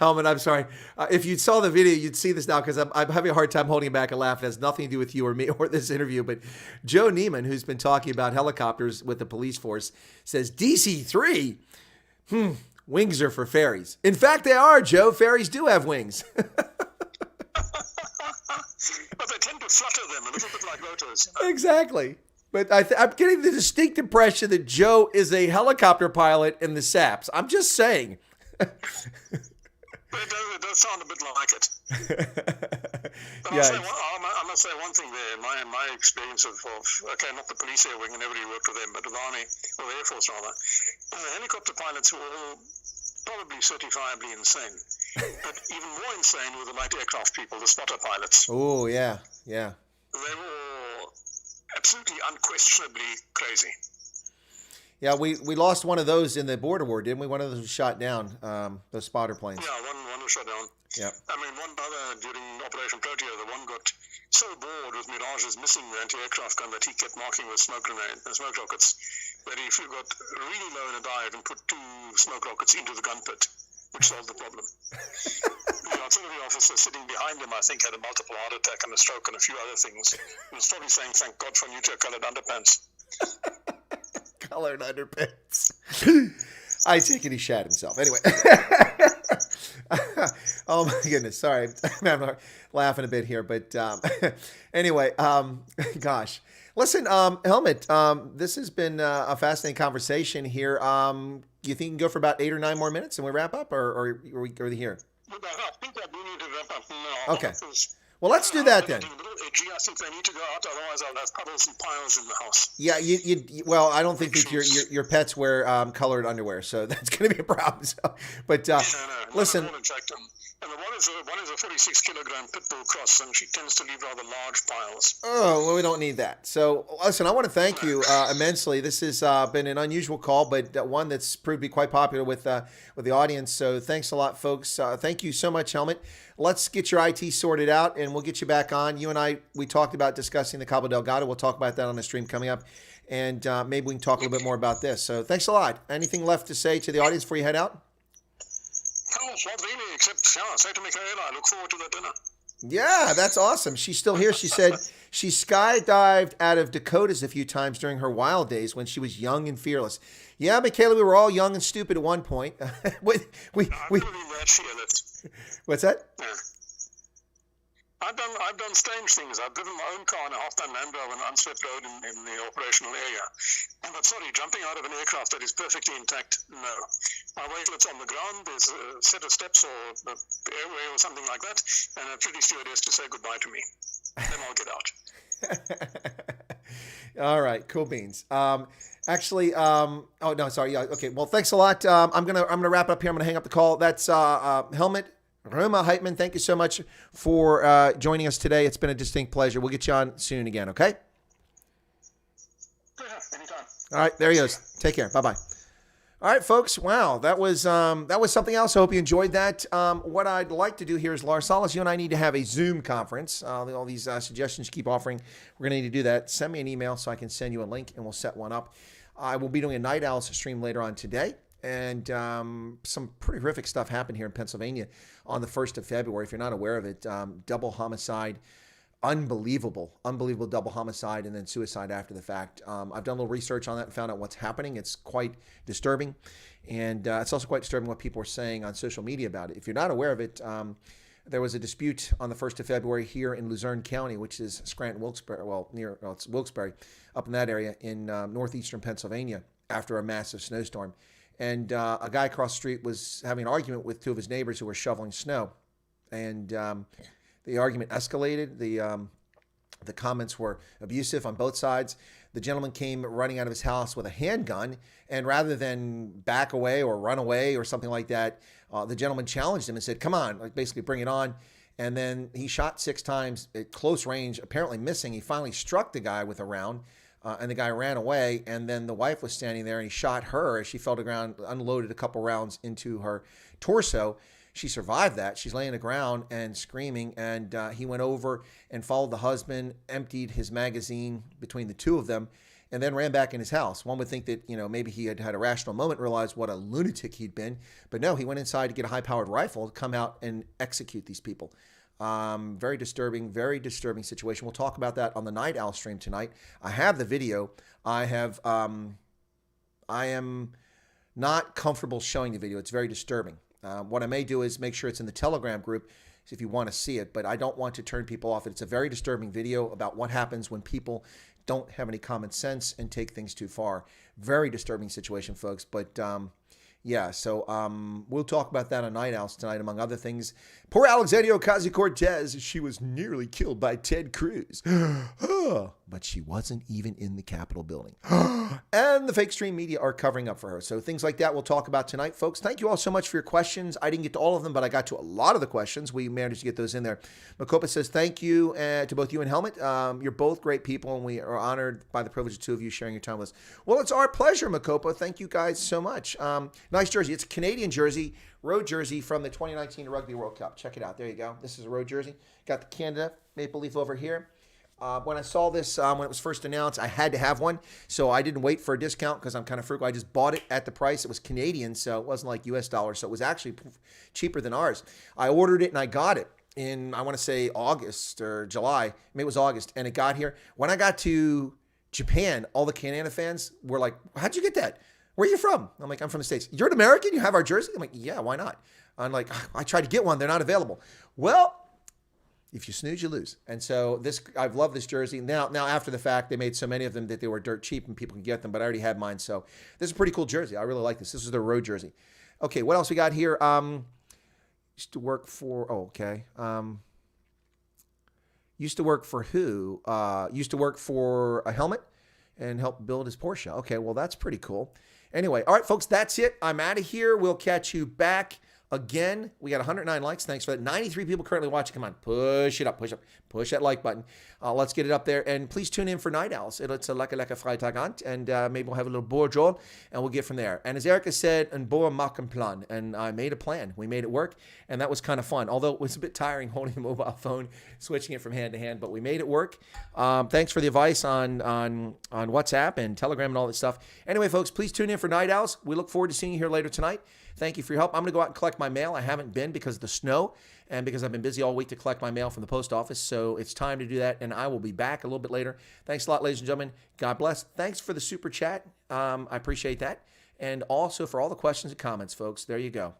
Helmoed, I'm sorry. If you saw the video, you'd see this now, because I'm having a hard time holding back a laugh. It has nothing to do with you or me or this interview. But Joe Neiman, who's been talking about helicopters with the police force, says DC-3, wings are for ferries. In fact, they are, Joe. Ferries do have wings. But they tend to flutter them a little bit like rotors. Exactly. But I'm getting the distinct impression that Joe is a helicopter pilot in the SAPs. I'm just saying. It does sound a bit like it. But Yeah, I must say one thing there. My experience of not the police air wing, I never really worked with them, but with the Army, or the Air Force rather, the helicopter pilots were all probably certifiably insane. But even more insane were the light aircraft people, the spotter pilots. Oh, yeah. They were absolutely unquestionably crazy. Yeah, we lost one of those in the border war, didn't we? One of those was shot down, those spotter planes. Yeah, one was shot down. Yeah. I mean, one other during Operation Protea, the one got so bored with Mirage's missing the anti-aircraft gun that he kept marking with smoke rockets, that he got really low in a dive and put 2 smoke rockets into the gun pit, which solved the problem. The artillery officer sitting behind him, I think, had a multiple heart attack and a stroke and a few other things. He was probably saying, "Thank God for neutral-colored underpants." Colored underpants. I take it he shat himself. Anyway. Oh my goodness. Sorry. I'm laughing a bit here. But anyway, gosh. Listen, Helmoed, this has been a fascinating conversation here. Do you think you can go for about 8 or 9 more minutes and we wrap up, or are we here? I think I do need to wrap up now. Okay. Well, let's do that then. I think I need to go out, otherwise I'll have puddles and piles in the house. Yeah, well, I don't think that your pets wear colored underwear, so that's going to be a problem. So, but listen. And the one is a 46-kilogram pit bull cross, and she tends to leave rather large piles. Oh, well, we don't need that. So, listen, I want to thank you immensely. This has been an unusual call, but one that's proved to be quite popular with the audience. So, thanks a lot, folks. Thank you so much, Helmoed. Let's get your IT sorted out, and we'll get you back on. You and I, we talked about discussing the Cabo Delgado. We'll talk about that on the stream coming up, and maybe we can talk a little bit more about this. So, thanks a lot. Anything left to say to the audience before you head out? No, not really, except, say to Michaela, I look forward to that dinner. Yeah, that's awesome. She's still here. She said she skydived out of Dakotas a few times during her wild days when she was young and fearless. Yeah, Michaela, we were all young and stupid at one point. What's that? Yeah. I've done strange things. I've driven my own car in a half-ton Land Rover on an unswept road in the operational area. But sorry, jumping out of an aircraft that is perfectly intact, no. My wakelet's on the ground, there's a set of steps or an airway or something like that, and a pretty stewardess to say goodbye to me. Then I'll get out. All right, cool beans. Actually, oh no, sorry. Yeah, okay. Well, thanks a lot. I'm gonna wrap up here. I'm gonna hang up the call. That's Helmoed Römer Heitman. Thank you so much for joining us today. It's been a distinct pleasure. We'll get you on soon again. Okay. Yeah, anytime. All right, there he goes. Take care. Bye bye. All right, folks. Wow, that was something else. I hope you enjoyed that. What I'd like to do here is, Lars Salas, you and I need to have a Zoom conference. All these suggestions you keep offering, we're going to need to do that. Send me an email so I can send you a link, and we'll set one up. I will be doing a Night Owls stream later on today, and some pretty horrific stuff happened here in Pennsylvania on the 1st of February. If you're not aware of it, double homicide. Unbelievable double homicide and then suicide after the fact. I've done a little research on that and found out what's happening. It's quite disturbing. And it's also quite disturbing what people are saying on social media about it. If you're not aware of it, there was a dispute on the 1st of February here in Luzerne County, which is Scranton, Wilkes-Barre, it's Wilkes-Barre, up in that area in northeastern Pennsylvania after a massive snowstorm. And a guy across the street was having an argument with two of his neighbors who were shoveling snow. And the argument escalated. The comments were abusive on both sides. The gentleman came running out of his house with a handgun, and rather than back away or run away or something like that, the gentleman challenged him and said, "Come on," like basically bring it on. And then he shot 6 times at close range, apparently missing. He finally struck the guy with a round, and the guy ran away. And then the wife was standing there, and he shot her as she fell to the ground, unloaded a couple rounds into her torso. She survived that. She's laying on the ground and screaming, and he went over and followed the husband, emptied his magazine between the two of them, and then ran back in his house. One would think that, maybe he had had a rational moment, realized what a lunatic he'd been. But no, he went inside to get a high-powered rifle to come out and execute these people. Very disturbing situation. We'll talk about that on the Night Owl stream tonight. I have the video. I am not comfortable showing the video. It's very disturbing. What I may do is make sure it's in the Telegram group if you want to see it, but I don't want to turn people off. It's a very disturbing video about what happens when people don't have any common sense and take things too far. Very disturbing situation, folks. But so we'll talk about that on Night Owls tonight, among other things. Poor Alexandria Ocasio-Cortez, she was nearly killed by Ted Cruz. But she wasn't even in the Capitol building. And the fake stream media are covering up for her. So things like that we'll talk about tonight, folks. Thank you all so much for your questions. I didn't get to all of them, but I got to a lot of the questions. We managed to get those in there. Makopa says, thank you to both you and Helmet. You're both great people, and we are honored by the privilege of two of you sharing your time with us. Well, it's our pleasure, Makopa. Thank you guys so much. Nice jersey. It's a Canadian jersey, road jersey from the 2019 Rugby World Cup. Check it out. There you go. This is a road jersey. Got the Canada Maple Leaf over here. When I saw this, when it was first announced, I had to have one. So I didn't wait for a discount because I'm kind of frugal. I just bought it at the price. It was Canadian, so it wasn't like US dollars. So it was actually cheaper than ours. I ordered it and I got it in, I want to say August or July. Maybe it was August. And it got here. When I got to Japan, all the Canada fans were like, how'd you get that? Where are you from? I'm like, I'm from the States. You're an American? You have our jersey? I'm like, yeah, why not? I'm like, I tried to get one. They're not available. Well, if you snooze, you lose. And so I've loved this jersey. Now after the fact, they made so many of them that they were dirt cheap and people can get them, but I already had mine. So this is a pretty cool jersey. I really like this. This is their road jersey. Okay, what else we got here? Used to work for, used to work for who? Used to work for a Helmet and help build his Porsche. Okay, well, that's pretty cool. Anyway, all right, folks, that's it. I'm out of here. We'll catch you back again. We got 109 likes. Thanks for that. 93 people currently watching. Come on, push it up, push that like button. Let's get it up there. And please tune in for Night Owls. It's a lekker Freitagabend, and maybe we'll have a little Borjol, and we'll get from there. And as Erica said, ein Boer machen Plan. And I made a plan. We made it work, and that was kind of fun. Although it was a bit tiring holding a mobile phone, switching it from hand to hand, but we made it work. Thanks for the advice on WhatsApp and Telegram and all that stuff. Anyway, folks, please tune in for Night Owls. We look forward to seeing you here later tonight. Thank you for your help. I'm going to go out and collect my mail. I haven't been because of the snow and because I've been busy all week to collect my mail from the post office. So it's time to do that, and I will be back a little bit later. Thanks a lot, ladies and gentlemen. God bless. Thanks for the super chat. I appreciate that. And also for all the questions and comments, folks. There you go.